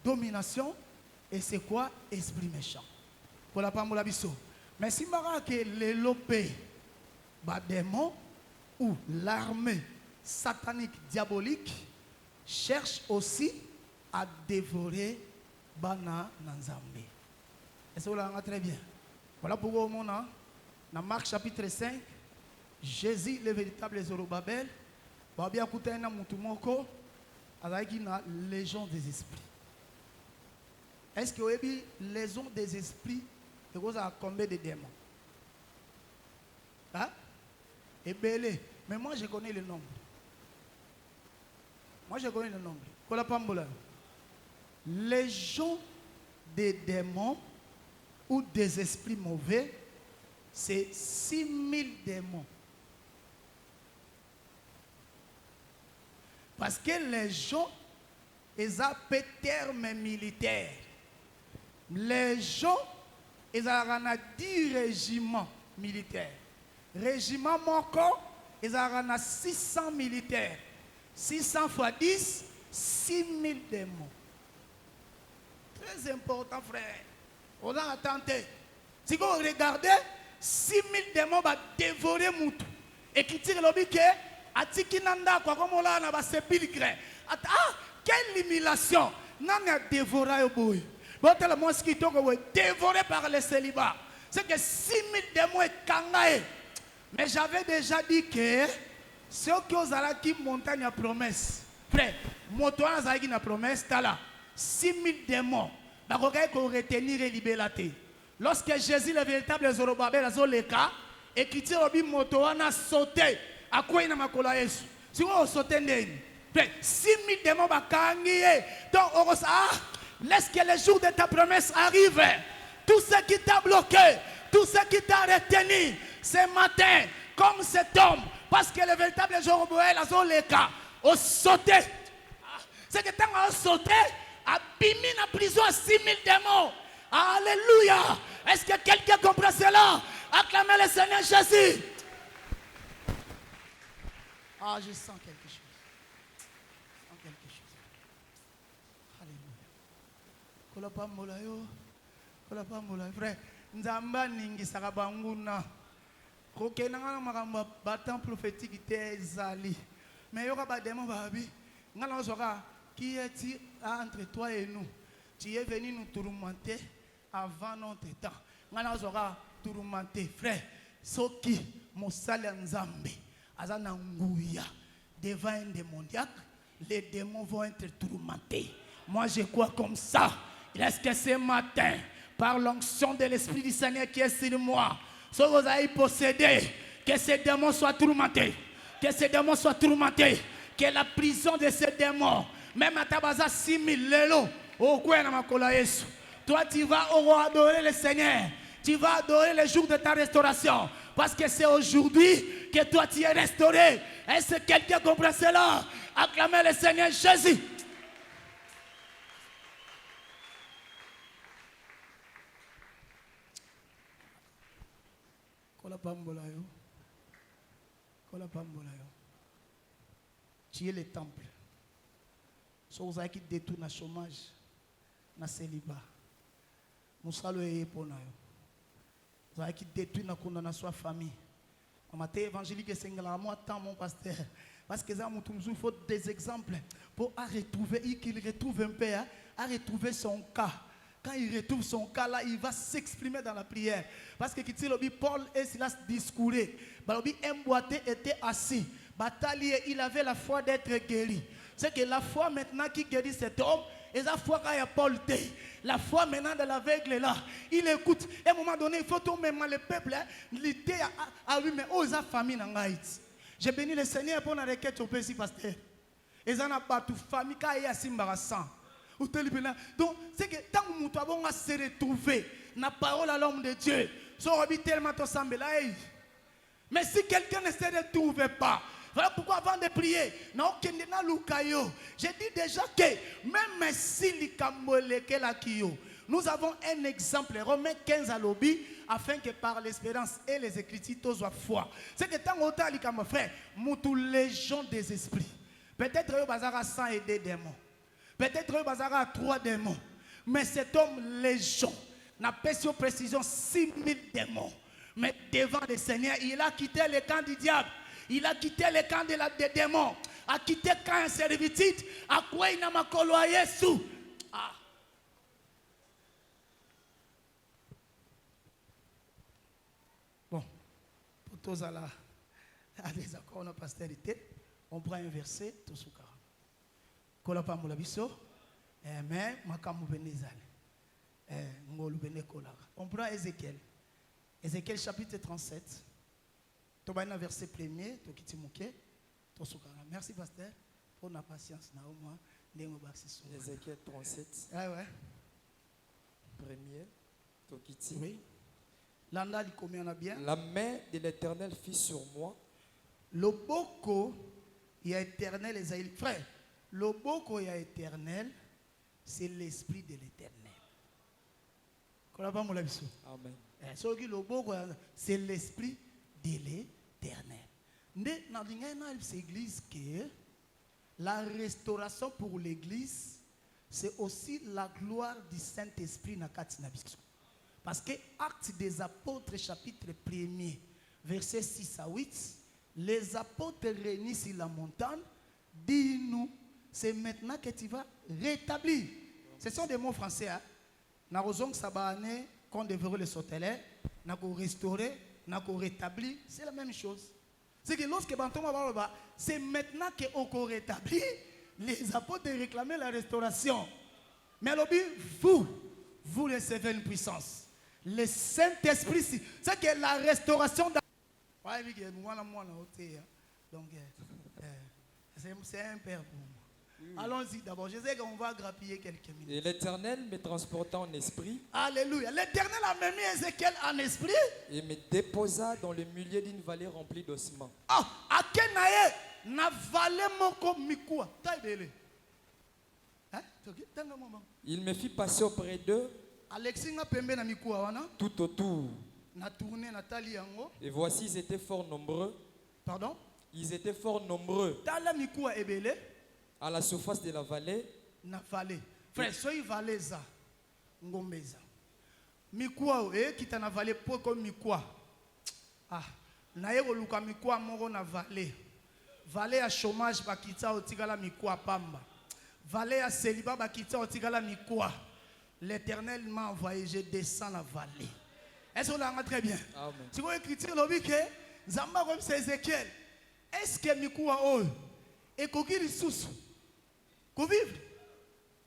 domination et c'est quoi esprit méchant. Pour la Pambola Bisso. Mais si que les lopés, démons ou l'armée satanique diabolique cherche aussi à dévorer Bana Nanzambe. Est-ce que vous l'avez très bien? Voilà pourquoi au monde, dans Marc chapitre 5, Jésus, le véritable Zorobabel, va bien écouter un moutoumoko avec une légion des esprits. Est-ce que vous avez vu légion des esprits et vous avez combien de démons? Hein? Et belé. Mais moi je connais le nombre. Moi je connais le nombre. Kola Pambola. Légion des démons ou des esprits mauvais, c'est 6000 démons. Parce que les gens, ils ont des termes militaires. Les gens, ils ont 10 régiments militaires. Régiment Moko, ils ont 600 militaires. 600 fois 10, 6000 démons. Très important, frère. On a attendu. Si vous regardez, 6000 démons vont dévorer Moutou. Et qui tire le biquet, à Tikinanda, quoi, comme on l'a, on va se pilgrer. Ah, quelle humiliation! Non, on a dévoré au bout. Bon, tellement mosquito que dévoré par le célibat. C'est que 6000 démons est kangaé. Mais j'avais déjà dit que ceux qui ont qui montagne à promesse. Frère, montagne à promesse, t'as là. 6000 démons. Bah, qu'on retenir et libérer. Lorsque Jésus, le véritable Zorobabel, a zoleka, et qui tire au motoana sauté, à quoi il a makola Yesu. Si vous sautez, 6000 démons va kangier. Donc, laisse que le jour de ta promesse arrive. Tout ce qui t'a bloqué, tout ce qui t'a retenu, ce matin, comme cet homme, parce que le véritable Zorobabel a zoleka, au sauté. C'est que tant à sauté, a bimi la prison à 6000 démons. Alléluia. Est-ce que quelqu'un comprend cela? Acclamez le Seigneur Jésus. Ah, je sens quelque chose. Je sens quelque chose. Alléluia. Kolapa molayo. Kolapa molayo. Frère, nzamba ningi sarabanguna. Kokenanga makamba batan prophétique te zali. Mais yoka ba démon babi. Ngala soka qui est entre toi et nous? Tu es venu nous tourmenter. avant notre temps. Ngana zora tourmenté frère. Soki mosali nzambe azana nguya devant un démoniaque, les démons vont être tourmentés. Moi je crois comme ça. Il reste que ce matin, par l'onction de l'Esprit du Seigneur qui est sur moi, ce que vous avez possédé, que ces démons soient tourmentés, que ces démons soient tourmentés, que la prison de ces démons, même à Tabaza 6000 lelo, au coin de ma Yesu. Toi tu vas adorer le Seigneur, tu vas adorer le jour de ta restauration, parce que c'est aujourd'hui que toi tu es restauré. Est-ce que quelqu'un comprend cela? Acclamez le Seigneur Jésus. Tu es le temple. Si vous avez qui détourne le chômage, na célibat. Moussalo est pour nous. Vous avez qui détruit la condamnation à famille. En matière évangélique, c'est un moi tant mon pasteur. Parce que ça, il faut des exemples pour retrouver, qu'il retrouve un peu, à retrouver son cas. Quand il retrouve son cas là, il va s'exprimer dans la prière. Parce que Paul et Silas discouraient. Emboîté était assis. Bataillé, il avait la foi d'être guéri. C'est que la foi maintenant qui guérit cet homme, et la foi quand il y a Paul T. La foi maintenant de l'aveugle là, il écoute. Et à un moment donné, il faut tout même le peuple, l'idée à lui, mais oh, sa famille n'a pas. J'ai béni le Seigneur pour la requête au pays, pasteur. Et ça n'a pas tout famille quand il y a Simbarassan. Donc, c'est que tant que nous avons se retrouver la parole à l'homme de Dieu, ça aura tellement de semble là. Mais si quelqu'un ne se retrouve pas, voilà pourquoi avant de prier, j'ai dit déjà que même si nous avons un exemple, Romains 15 à l'obit, afin que par l'espérance et les Écritures, tous soient foi. C'est que tant que mon frère, nous tous les gens des esprits. Peut-être que bazar a 100 et des démons. Peut-être que bazar a 3 démons. Mais cet homme, les gens, n'a pas sur précision 6000 démons. Mais devant le Seigneur, il a quitté le camp du diable. Il a quitté le camp des démons. A quitté le camp de servitude. A quoi il n'a pas coloyé sous. Ah. Bon, pour tous à des accords de postérité, on prend un verset, tout ce cas. Kola pa mulabiso, mais makamu benezale. Ngolu bene kola. On prend Ézéchiel. Ézéchiel chapitre 37. Tobaina verset 1er, to kitimouke, to sukara. Merci pasteur pour la patience na au moins ndenge baxiso. Ézéchiel 37. Ah ouais. Premier, to kiti. Oui. Landa li combien na bien? La main de l'Éternel fut sur moi. Le boko y a éternel les aïlis. Frère, le boko y a éternel, c'est l'esprit de l'Éternel. Amen. C'est l'esprit de l'Éternel. Dans l'église que la restauration pour l'église, c'est aussi la gloire du Saint-Esprit. Parce que Actes des Apôtres, chapitre 1er, versets 6 à 8, les apôtres réunis sur la montagne, dis-nous, c'est maintenant que tu vas rétablir. Ce sont des mots français. Nous avons sabane qu'on devrait le sauteler, nous avons restauré, nous avons rétabli. C'est la même chose. C'est que lorsque c'est maintenant qu'on rétablit, les apôtres réclamaient la restauration. Mais vous recevez une puissance. Le Saint-Esprit, c'est que la restauration. Donc, c'est un père pour moi. Allons-y d'abord. Je sais qu'on va grappiller quelques minutes. Et l'Éternel me transporta en esprit. Alléluia. L'Éternel a même mis Ézéchiel en esprit. Et me déposa dans le milieu d'une vallée remplie d'ossements. Ah, à Kenaye, na vallée moko mikua. Taïbele. Hein? Il me fit passer auprès d'eux. Alexinga pembe na mikua wana. Tout autour. Na tourné na tali yango. Et voici, ils étaient fort nombreux. Pardon? Ils étaient fort nombreux. Tala mikua ebele. À la surface de la vallée. Na vallée. Frère, soy vallée za. Ngombeza. Mikua kita na vallée pour comme mikua. Ah, na yego luka mikua moko na vallée. Vallée à chômage bakita otikala mikua pamba. Vallée à célibat bakita otikala mikua. l'Éternel m'a envoyé, je descends la vallée. Est-ce qu'on l'a très bien? Amen. Si vous écrivez le que Zamba comme c'est Ézéchiel, est-ce que Mikoua O et Kokiri Sous, qu'on vive?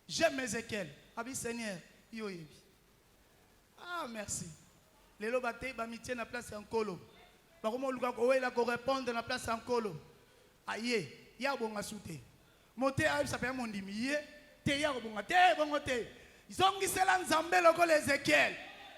J'aime Ézéchiel. Abi Seigneur, yo yebi. Ah merci. Les lobaté, bamitié na place en colo. Par comment le gars il a répondre na place en colo. Aïe, ya bonga souté. Monté a ça fait mon dimi. Te ya bonga te bonga te. Zongi sela nzambe loko Ézéchiel.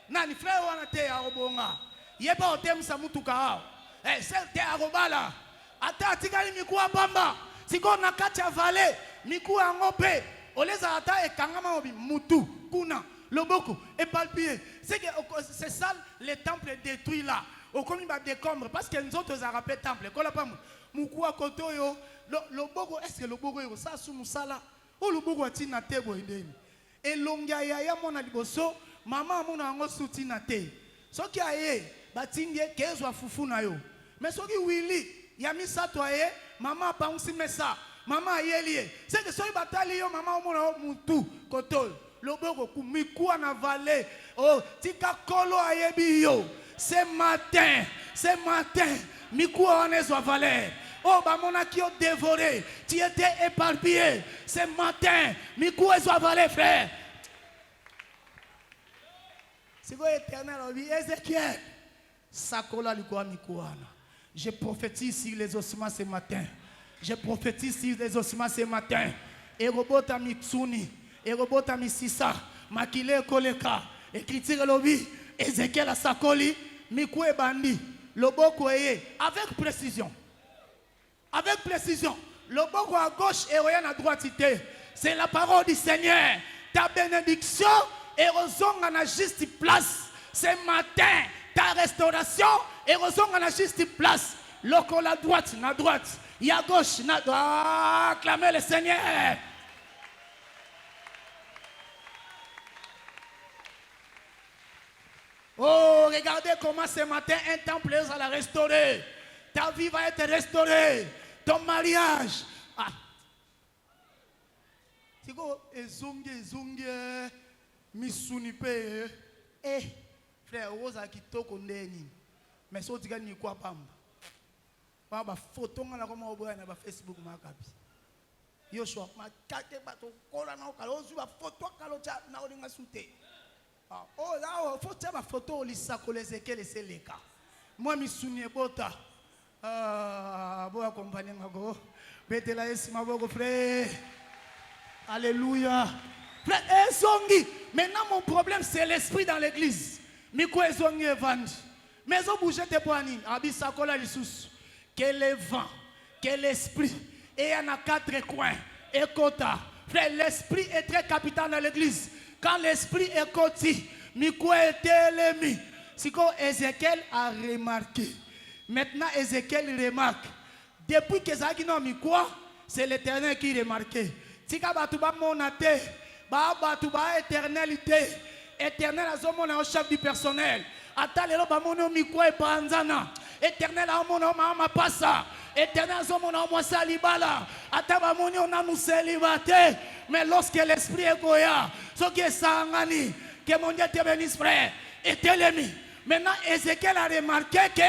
Nani frère wana te ya bonga. Yeba otem sa mutuka. Eh sel te arobala. Ata tikali mikuwa bamba. Siko na kati ya vallée, mikuwa ngope. Oleza ata e kangama obi mutu kuna loboko et palpier. C'est ça le temple détruit là. Au comme il va décombre parce que nous autres a rappelé temple. Kola pa mukua koto yo loboko est-ce que loboko yo ça sous musala o loboko atina te boindeni. Et longa ya mona liboso mama mona ngo sutina te. Soki aye batinge kezwa fufu na yo. Mais soki wili ya misato aye mama pa unsimesa. Maman yelie, c'est que soy bataille yo maman omona mutu kotol loboko kumikuwa na vallée oh tika kolo ayebi yo ce matin mikuwa onezwa vallée oh ba mona ki o dévoré tu étais éparpillé ce matin mikuwa ezwa vallée frère c'est quoi éternel obi Ézéchiel sakola likuwa mikuwana je prophétise sur les ossements ce matin. Je prophétise sur les ossements ce matin. Et robota mitsuni, et robota misisa, makile koleka, écriture lobi, Ézéchiel asakoli, mikwe bandi, loboko eye, avec précision. Avec précision. Loboko à gauche et rien à droite. C'est la parole du Seigneur. Ta bénédiction et rozonga na juste place. Ce matin, ta restauration et rozonga na juste place. Loko la droite, na droite. Il y a gauche, acclamez le Seigneur. Oh, regardez comment ce matin un temple va la restaurer. Ta vie va être restaurée. Ton mariage. Ah. C'est quoi? Ezonge, misunipe. Eh, frère, Rosa qui toque au nez. Mais ça, tu gagnes quoi, pam? Ba photo ngana koma oboya na ba Facebook makabi Yoshua ma kate bato kola na okalo zu ba photo kalo cha na olinga sute oh là photo ba photo lisa ko Ézéchiel seleka moi mi sunie bota boya compagnie ngako betela esi maboko frère alléluia frère ezongi maintenant mon problème c'est l'esprit dans l'église mi ko ezongi evandi mais on bouger te poani abisa kola lisusu. Que le vent, que l'esprit, et il y en a 4 coins, et kota. Frère, l'esprit est très capital dans l'église. Quand l'esprit est côté, Miko était l'ennemi. C'est comme Ézéchiel a remarqué. Maintenant, Ézéchiel remarque. Depuis que ça qui n'a Miko, c'est l'Éternel qui remarque. Si Kabatuba monate, Batuba éternalité, éternel a mon chef du personnel. Atalelo bamono Miko et Panzana. Éternel a mon homme à passa. Éternel a mon homme à salibala. Atabamoni on a nous célibataire. Mais lorsque l'esprit est goya, ce qui est sangani, que mon Dieu te bénisse frère, était l'ennemi. Maintenant Ézéchiel a remarqué que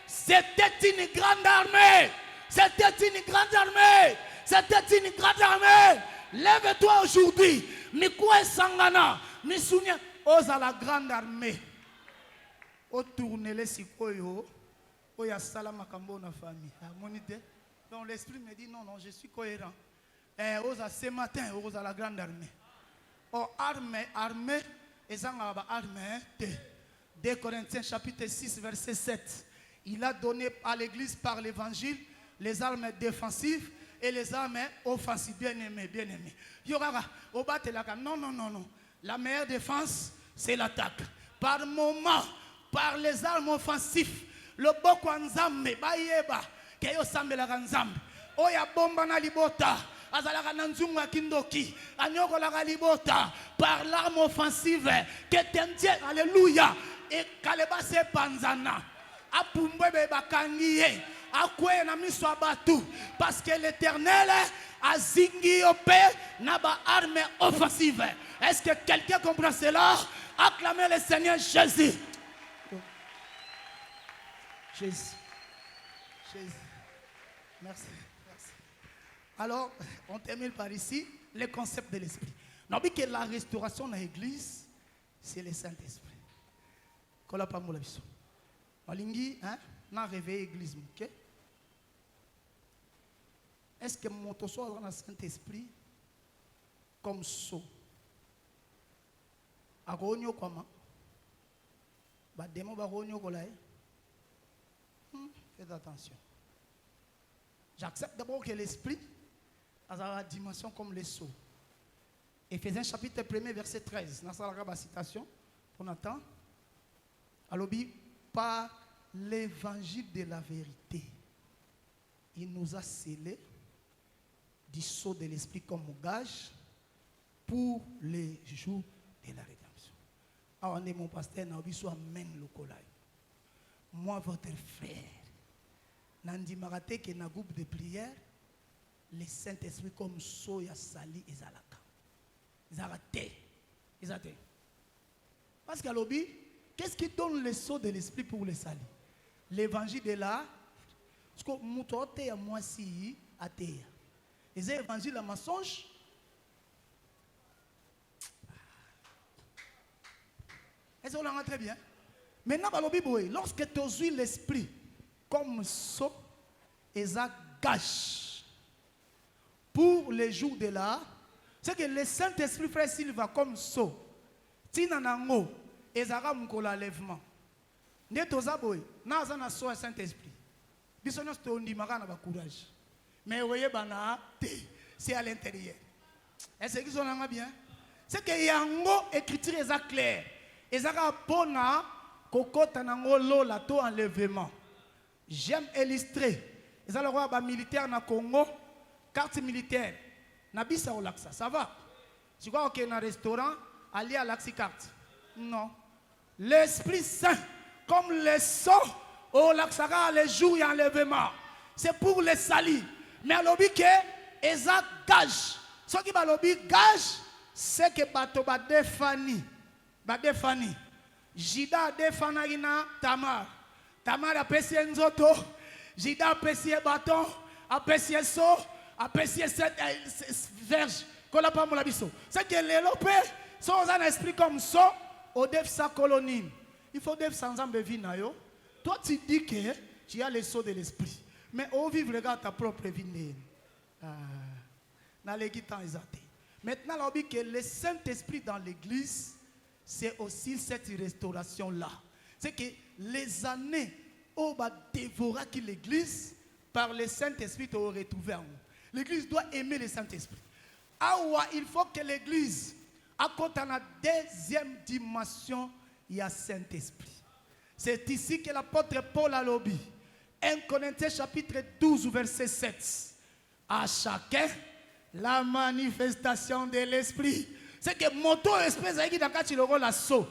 c'était une grande armée. C'était une grande armée. C'était une grande armée. Lève-toi aujourd'hui. Mikoué sangana. Misunia. Osa la grande armée. Au tourner les sikoyo. Il y a salam akambo na famille. Donc l'esprit me dit non, je suis cohérent. Et ce matin, à la grande armée. Oh, armée, et ça armée. 2 Corinthiens chapitre 6, verset 7. Il a donné à l'église par l'évangile les armes défensives et les armes offensives. Bien aimé, bien aimé. Non. La meilleure défense, c'est l'attaque. Par moment, par les armes offensives. Le boko nzambe bayeba ke yo sambela nzambe oya bomba na libota azalaka na nzungu kindoki anyokola ka libota par l'arme offensive que tentie alléluia et kaleba se panzana apumbwe be bakangiye akwe na miso abatu parce que l'Éternel a zingi opé na ba arme offensive Est-ce que quelqu'un comprend cela? Acclamez le Seigneur Jésus. Jésus. Jésus. Merci. Merci. Alors, on termine par ici le concept de l'esprit. Nous avons dit que la restauration dans l'église, c'est le Saint-Esprit. Qu'on a pas mon avis. Malingi, hein, n'a réveillé l'église, ok? Est-ce que mon tosso dans le Saint-Esprit comme ça? Agonyo comment? Ba démon ba gonyo kolai. Faites attention. J'accepte d'abord que l'esprit a la dimension comme les sceaux. Éphésiens chapitre 1 verset 13. Dans la citation pour Nathan. Alobi, par l'évangile de la vérité, il nous a scellé du sceau de l'esprit comme gage pour les jours de la rédemption. Alors, on est mon pasteur, on amène le colai. Moi, votre frère, Nandi Marate, qui est dans un groupe de prière, le Saint-Esprit comme Soya Sali et Zalaka. Ils ont parce qu'à l'objet, qu'est-ce qui donne le sceau de l'esprit pour les salis? L'évangile est là. Parce que Moutote à moi si à terre. Et c'est l'évangile à mensonge. Est-ce qu'on l'entend très bien? Maintenant, lorsque tu as l'esprit comme sceau, et ça gâche pour les jours de là, c'est que le Saint-Esprit, frère, s'il va comme sceau, tinanango, et ça va me l'enlèvement. Ne toza boy, na za na so Saint-Esprit. Bisono sto ndimaka na ba courage. Mais voyez bana c'est à l'intérieur. Est-ce que vous en bien? C'est que yango écriture est claire. Et ça va bona kokota nango lo la to enlèvement. J'aime illustrer. Et ça le roi ba militaire na Congo, carte militaire. Na bisa au laxa, ça va? Tu crois que dans un restaurant, aller à l'axi carte? Non. L'Esprit Saint, comme le sang, au laxara, les jours et enlèvement. C'est pour les salis. Mais à l'objet que, Eza gage. Ce qui va l'objet gage, c'est que bato ba defani. Ba defani. Jida defanagina Tamar. Tamar apprécie nzoto. Jida apprécie bâton. Apprécie so. Apprécie cette verge. C'est que les lopés sont un esprit comme ça. Au def sa colonie. Il faut def sans ambevina yo. Toi tu dis que tu as le sceau de l'esprit. Mais au vivre regarde ta propre vie. Dans les guitares exaltés. Maintenant on dit que le Saint-Esprit dans l'église, c'est aussi cette restauration-là. C'est que les années où on va dévorer l'église, par le Saint-Esprit, tu auras retrouvé en nous. L'église doit aimer le Saint-Esprit. Il faut que l'église, à côté de la deuxième dimension, il y a Saint-Esprit. C'est ici que l'apôtre Paul a lobby. 1 Corinthiens chapitre 12, verset 7. À chacun, la manifestation de l'Esprit. C'est que mon taux espèce qui dans le rôle la so,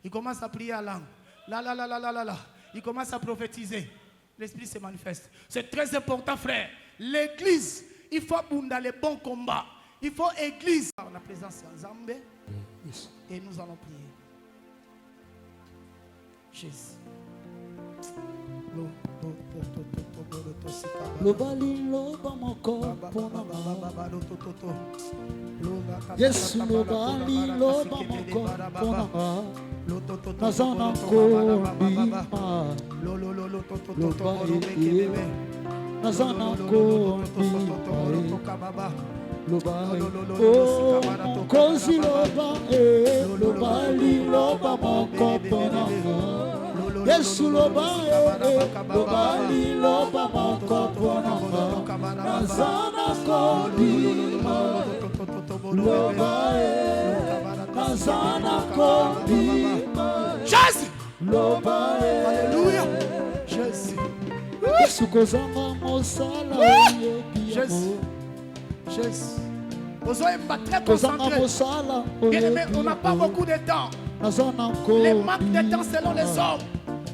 il commence à prier à langue. Là. Il commence à prophétiser. L'Esprit se manifeste. C'est très important, frère. L'église, il faut dans les bons combats. Il faut église. On a présence en Zambé. Et nous allons prier. Jésus. Yesu lobali loba moko ponanga nazana kobima nazana kobima loba kozi loba lobali loba moko ponanga Yesu loba lobali loba moko ponanga nazana kobima loba nazana kobima Jésus loba Alléluia Jésus Yesu kozanga mosala Jésus Besoin très concentré. Bien aimé, on n'a pas beaucoup de temps. Les manques de temps selon les hommes.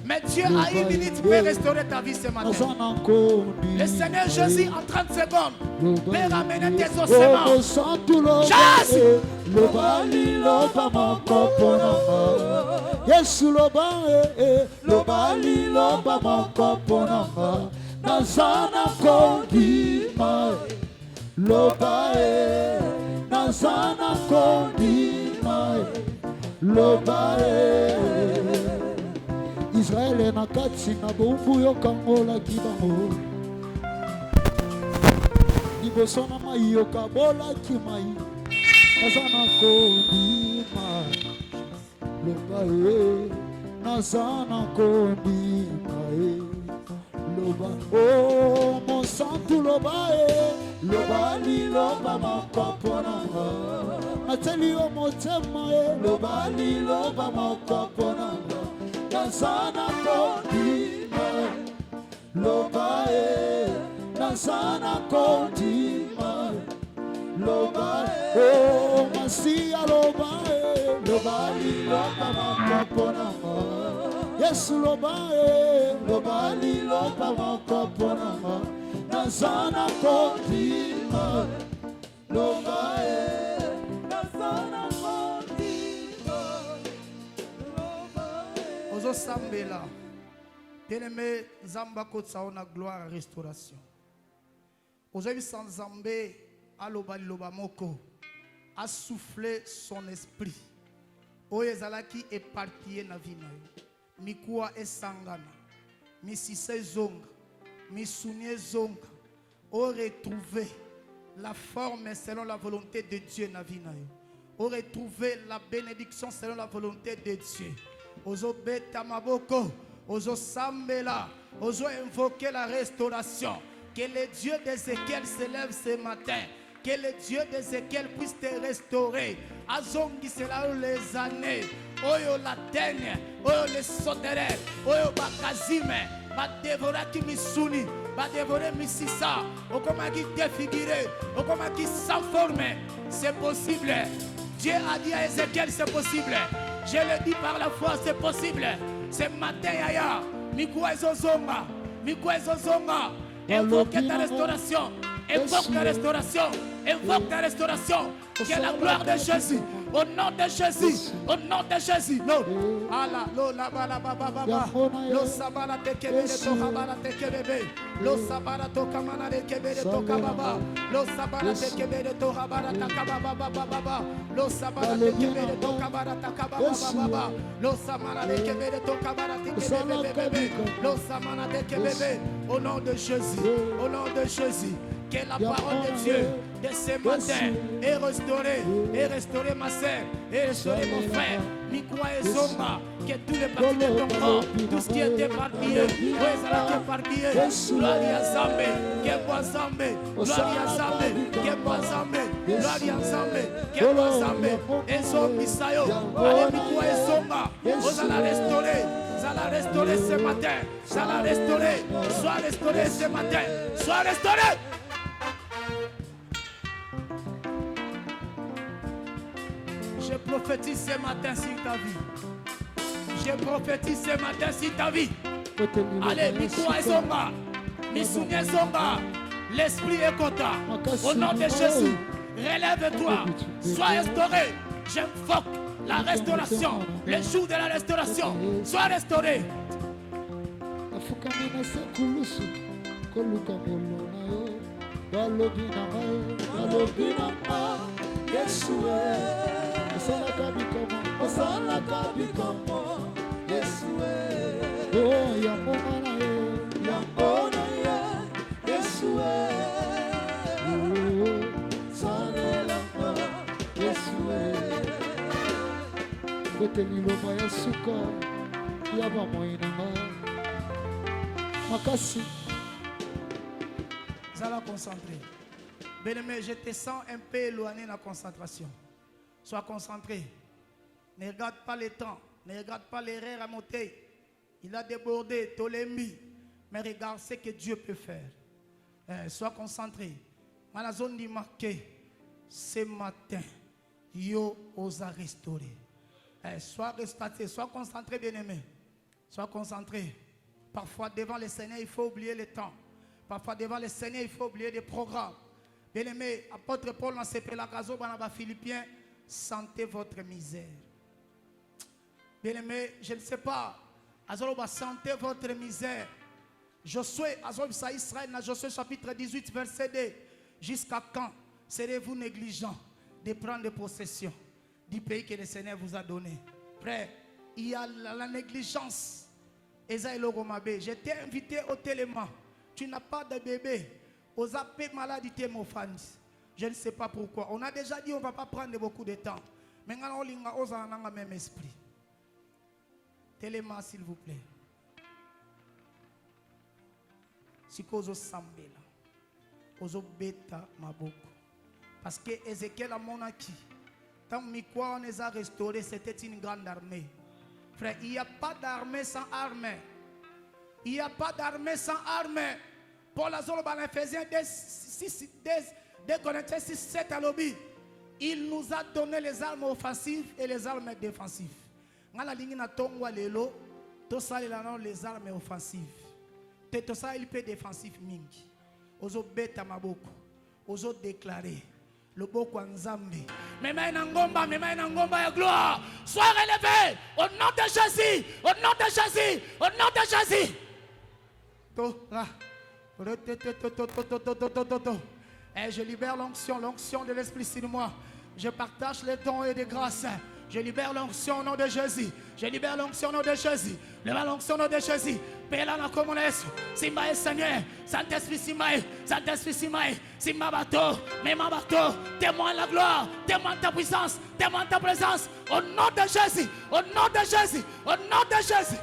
Mais Dieu a une minute pour restaurer ta vie ce matin. Le Seigneur Jésus en 30 secondes peut ramener tes ossements. Jésus! Yesu loba lobali loba mokoponanga nazana kondima loba nazana kondima loba Israel na kati na bombu yokangola kibango liboso na mai yokabola kimai nazana kondima loba nazana kondima loba oh mon santu loba lobali loba makoponanga ateli o motema lobali loba makoponanga nazana kondima loba nazana kondima loba oh masia loba lobali loba makoponanga Yesu loba lobali loba makoponanga nazana kondima loba nazana kondima loba Ozo sambela bien-aimé Zamba kotsaona gloire à restauration. Ozo sans Zambé aloba loba moko a soufflé son esprit. Oyezalaki éparpillé na vie na yo. Mikuwa esangana. Misise zonga. Misunie zonga. O retrouver la forme selon la volonté de Dieu na vie na yo. O retrouver la bénédiction selon la volonté de Dieu. Ozo beta maboko. Ozo sambela. Ozo invoquer la restauration. Que le Dieu d'Ézéchiel s'élève ce matin. Que le Dieu d'Ézéchiel puisse te restaurer. Azongi cela les années. Oyo la teigne. Oyo les sauterelles. Oyo bakazime. Ba dévorer qui misuni. Ba dévorer misisa. Okoma qui défiguré. Okoma qui sans forme. C'est possible. Dieu a dit à Ézéchiel c'est possible. Je le dis par la foi c'est possible. Ce matin yaya. Mikwa ezozonga. Mikwa ezozonga. Invoque ta restauration. Invoque ta restauration. Invoque ta restauration. Que la gloire de Jésus. Au nom de Jésus. Au nom de Jésus. Non. Allah. Lo la ba la ba ba ba ba. Lo sabala te kebe de to kabala te kebe. Lo sabala to kamana de kebe de to kababa. Lo sabala te kebe de to habara ta kababa ba ba ba. Lo sabala te kebe de to kabara ta kababa ba ba. Lo samana de kebe de to kabara te kebe bebe. Lo samana de kebe. Au nom de Jésus. Au nom de Jésus. Que la parole de Dieu de ce matin est restaurée ma sœur, est restaurée mon frère. Mikwa et Zonga, que tous les parties de ton corps, tout ce qui est éparpillé, éparpillé, gloire à Zambé, Kembo Zambé, gloire à Zambé, Kembo Zambé, gloire à Zambé, Kembo Zambé, et Zongi Sayo, allez Mikwa et Zonga, vous allez restaurer. Ça l'a restauré ce matin. Ça l'a restauré. Sois restauré ce matin. Sois restauré. Je prophétise ce matin sur ta vie. Je prophétise ce matin sur ta vie. Allez, Mikwa Zonga. Misunie Zonga. L'esprit est content. Au nom de Jésus, relève-toi. Sois restauré. J'invoque la restauration, le jour de la restauration, sois restauré. Zala concentré. Bien-aimé, je te sens un peu éloigné de la concentration. Sois concentré. Ne regarde pas le temps. Ne regarde pas l'erreur à monter. Il a débordé, Tolémie. Mais regarde ce que Dieu peut faire. Sois concentré. Dans la zone du marqué, ce matin, Yo osa restaurer. Sois restauré, sois concentré, bien-aimé. Sois concentré. Parfois, devant le Seigneur, il faut oublier le temps. Parfois, devant le Seigneur, il faut oublier des programmes. Bien-aimé, apôtre Paul, dans ses Pélagazo, dans Philippiens, sentez votre misère. Bien-aimé, je ne sais pas. Azoloba, sentez votre misère. Josué, Azoloba, Israël, dans Josué chapitre 18, verset 2. Jusqu'à quand serez-vous négligents de prendre possession du pays que le Seigneur vous a donné? Frère, il y a la négligence. Je t'ai invité au télément. Tu n'as pas de bébé. Aux appels maladie, mon fan. Je ne sais pas pourquoi. On a déjà dit on ne va pas prendre beaucoup de temps. Mais on a le même esprit. Télément, s'il vous plaît. Si vous avez ozo beta maboko. Parce que Ézéchiel a monaki. Tant que on les a restaurés, c'était une grande armée. Frère, il n'y a pas d'armée sans armée. Il n'y a pas d'armée sans armée. Paul Azoloba, Ephésiens 2 Corinthiens 6, 7 à l'obit. Il nous a donné les armes offensives et les armes défensives. Dans la ligne na tongwa lelo, to sali la non les armes offensives. Te to sa il peut défensif mingi. Ozo beta maboko. Ozo déclarer. Le beau Kwanzambi. Mais ngomba ya gloire. Sois relevé au nom de Jésus. Au nom de Jésus. Au nom de Jésus. Et je libère l'onction de l'Esprit sur moi. Je partage les dons et les grâces. Je libère l'onction au nom de Jésus. Je libère l'onction au nom de Jésus. Lève l'onction au nom de Jésus. Pela na komonesu. Simba Seigneur. Saint-Esprit Simba. Saint-Esprit Simba. Simba bateau. Même bateau. Témoin la gloire. Témoin ta puissance. Témoin ta présence. Au nom de Jésus. Au nom de Jésus. Au nom de Jésus.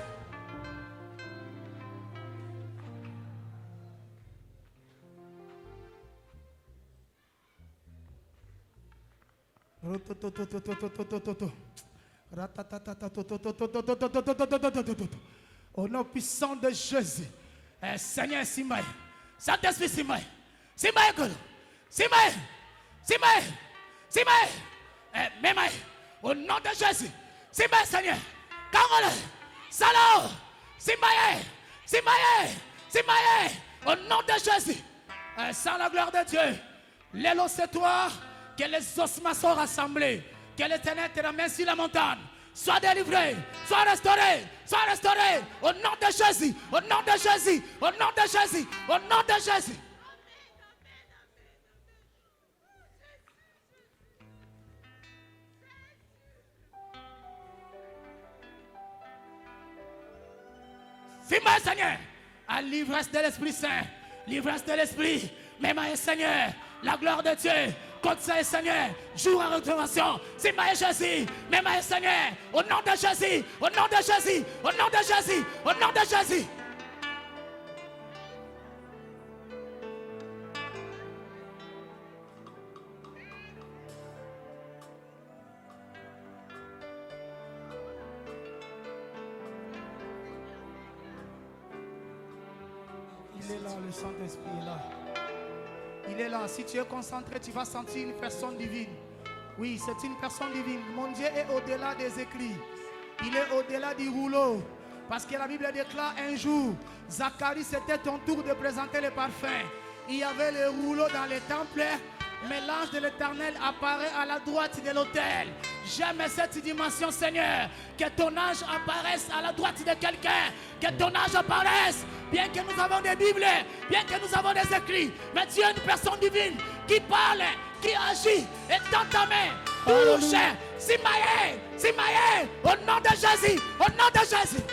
Au nom puissant de Jésus, Seigneur Simbaï, Saint-Esprit Simbaï, Simbaï, Simbaï, Simbaï, Simbaï, Mémaï, au nom de Jésus, Simbaï Seigneur, Kangole, Salao, Simbaï, Simbaï, Simbaï, au nom de Jésus, sans la gloire de Dieu, l'élo c'est toi. Que les ossements soient rassemblés. Que l'Éternel te ramène sur la montagne. Sois délivré. Sois restauré. Sois restauré. Au nom de Jésus. Au nom de Jésus. Au nom de Jésus. Au nom de Jésus. Fais-moi, Seigneur. À l'ivresse de l'Esprit Saint. L'ivresse de l'Esprit. Même Seigneur. La gloire de Dieu. Contre ça, Seigneur, jour en restauration. C'est ma Jésus, même ma Seigneur, au nom de Jésus, au nom de Jésus, au nom de Jésus, au nom de Jésus. Il est là, le Saint-Esprit est là. Il est là. Si tu es concentré, tu vas sentir une personne divine. Oui, c'est une personne divine. Mon Dieu est au-delà des écrits. Il est au-delà du rouleau. Parce que la Bible déclare un jour, Zacharie, c'était ton tour de présenter le parfum. Il y avait le rouleau dans le temple. Mais l'ange de l'Éternel apparaît à la droite de l'autel. J'aime cette dimension, Seigneur. Que ton ange apparaisse à la droite de quelqu'un. Que ton ange apparaisse. Bien que nous avons des Bibles, bien que nous avons des écrits. Mais tu es une personne divine qui parle, qui agit. Et dans ta main, touche. Simaye, Simaye. Au nom de Jésus. Au nom de Jésus.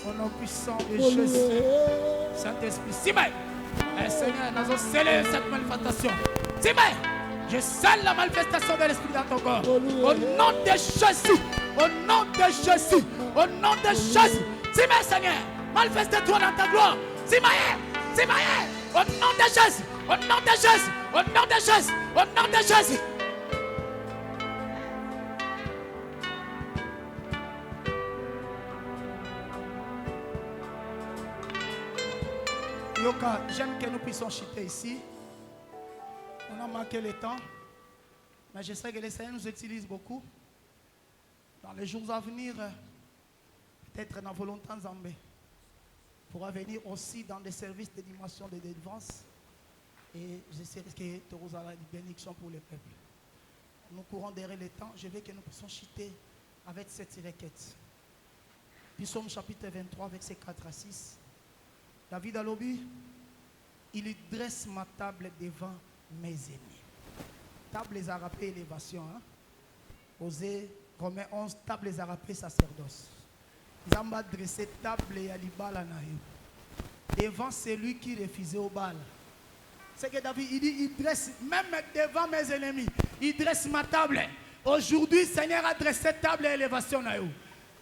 Au nom puissant de Jésus, Saint-Esprit, Simaï, Seigneur, nous avons scellé cette manifestation. Simaï, je scelle la manifestation de l'Esprit dans ton corps. Au nom de Jésus, au nom de Jésus, au nom de Jésus. Simaï, Seigneur, manifeste-toi dans ta gloire. Au nom de Jésus. Au nom de Jésus. Au nom de Jésus. Au nom de Jésus. Yoka, j'aime que nous puissions chuter ici. On a manqué le temps. Mais je sais que le Seigneur nous utilise beaucoup. Dans les jours à venir, peut-être dans la volonté de Zambé, pourra venir aussi dans des services d'animation de délivrance. Et je sais que tu auras une bénédiction pour le peuple. Nous courons derrière le temps. Je veux que nous puissions chuter avec cette requête. Psaume chapitre 23, versets 4 à 6. David a lobby, il dresse ma table devant mes ennemis. Table les arapés élévation. Osée, Romains 11, table les arapés sacerdoce. Zamba dressé table et alibala naïo. Devant celui qui refusait au bal. C'est que David, il dit, il dresse, même devant mes ennemis, il dresse ma table. Aujourd'hui, Seigneur a dressé table et élévation naïo.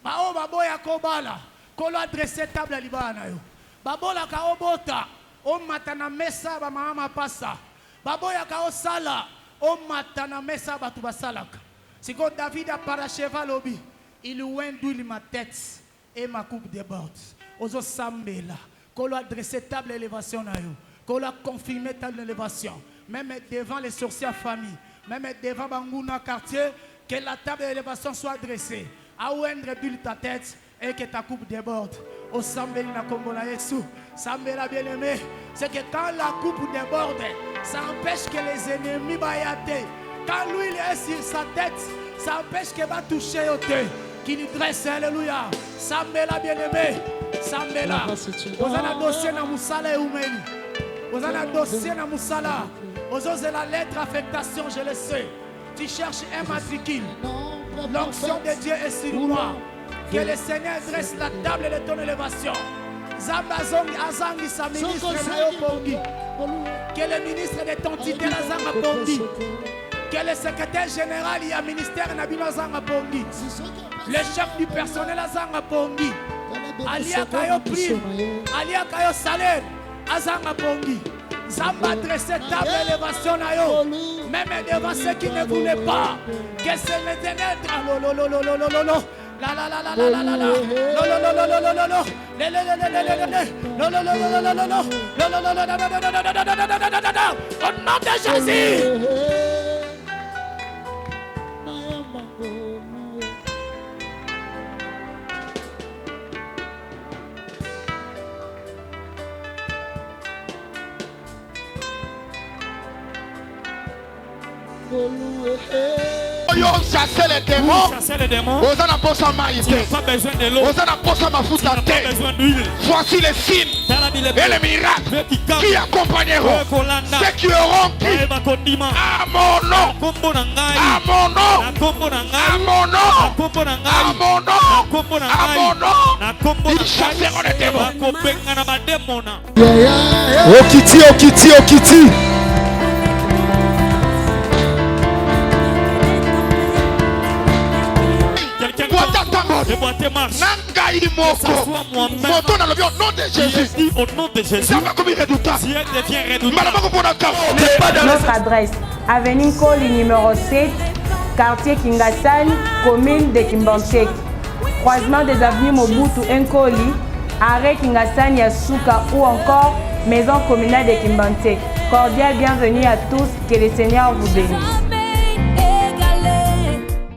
Bao babo ya kobala, kolo a dressé table et alibala naïo. Babola ka obota o matana mesa ba mama pasa baboya ka osala o matana mesa ba tu basalaka siko David a paracheva lobi il ouendouille ma tête et ma coupe déborde ozo sambela kolo adressé table élévation na yo kolo confirmé table élévation même devant les sorciers famille même devant banguna quartier que la table d'élévation soit dressée à ouendre ta tête et que ta coupe déborde. Au Sambel na Kombola Yesu, Sambela bien-aimé, c'est que quand la coupe déborde, ça empêche que les ennemis baillent. Quand l'huile est sur sa tête, ça empêche qu'il va toucher au thé. Qu'il dresse, alléluia. Sambela bien-aimé, Sambela. Vous avez un dossier dans Moussala et Oumeni. Vous avez un dossier dans Moussala. Vous avez la lettre affectation, je le sais. Tu cherches un matricule. L'onction de Dieu est sur moi. Que le Seigneur dresse la table de ton élévation. Zambazong Azangi sa ministre de Pongi. Que le ministre de ton titre Azanga Pongi. Que le secrétaire général y a ministère Nabino Azanga Pongi. Le chef du personnel Azanga Pongi. Alia Kayo prime. Alia Kayo salaire. Azanga Pongi. Zamba dresse table d'élévation na yo. Même devant ceux qui ne voulaient pas. Que c'est le ténèbres. La la la la la la la la. No no no no no no no no. Le le le le le le le. No no no no no no no no. No no no no no no no no no no. Au nom de Jésus. Chasser les démons. Vous en apportez sa maïté. Vous en apportez sa mafuta terre. Voici les signes et les miracles qui accompagneront ceux qui auront cru à mon nom. À mon nom. À mon nom. À mon nom. À mon nom. Ils chasseront les démons. Okiti, Okiti, Okiti. Nangai moko. Moto na lobi au nom de Jésus. Au nom de Jésus. Ça va comme redoutable. Si elle devient redoutable. Notre adresse, avenue Koli numéro 7, quartier Kingasani, commune de Kimbanteke. Croisement des avenues Mobutu Nkoli, arrêt Kingasani Yasuka ou encore maison communale de Kimbanteke. Cordial bienvenue à tous, que le Seigneur vous bénisse.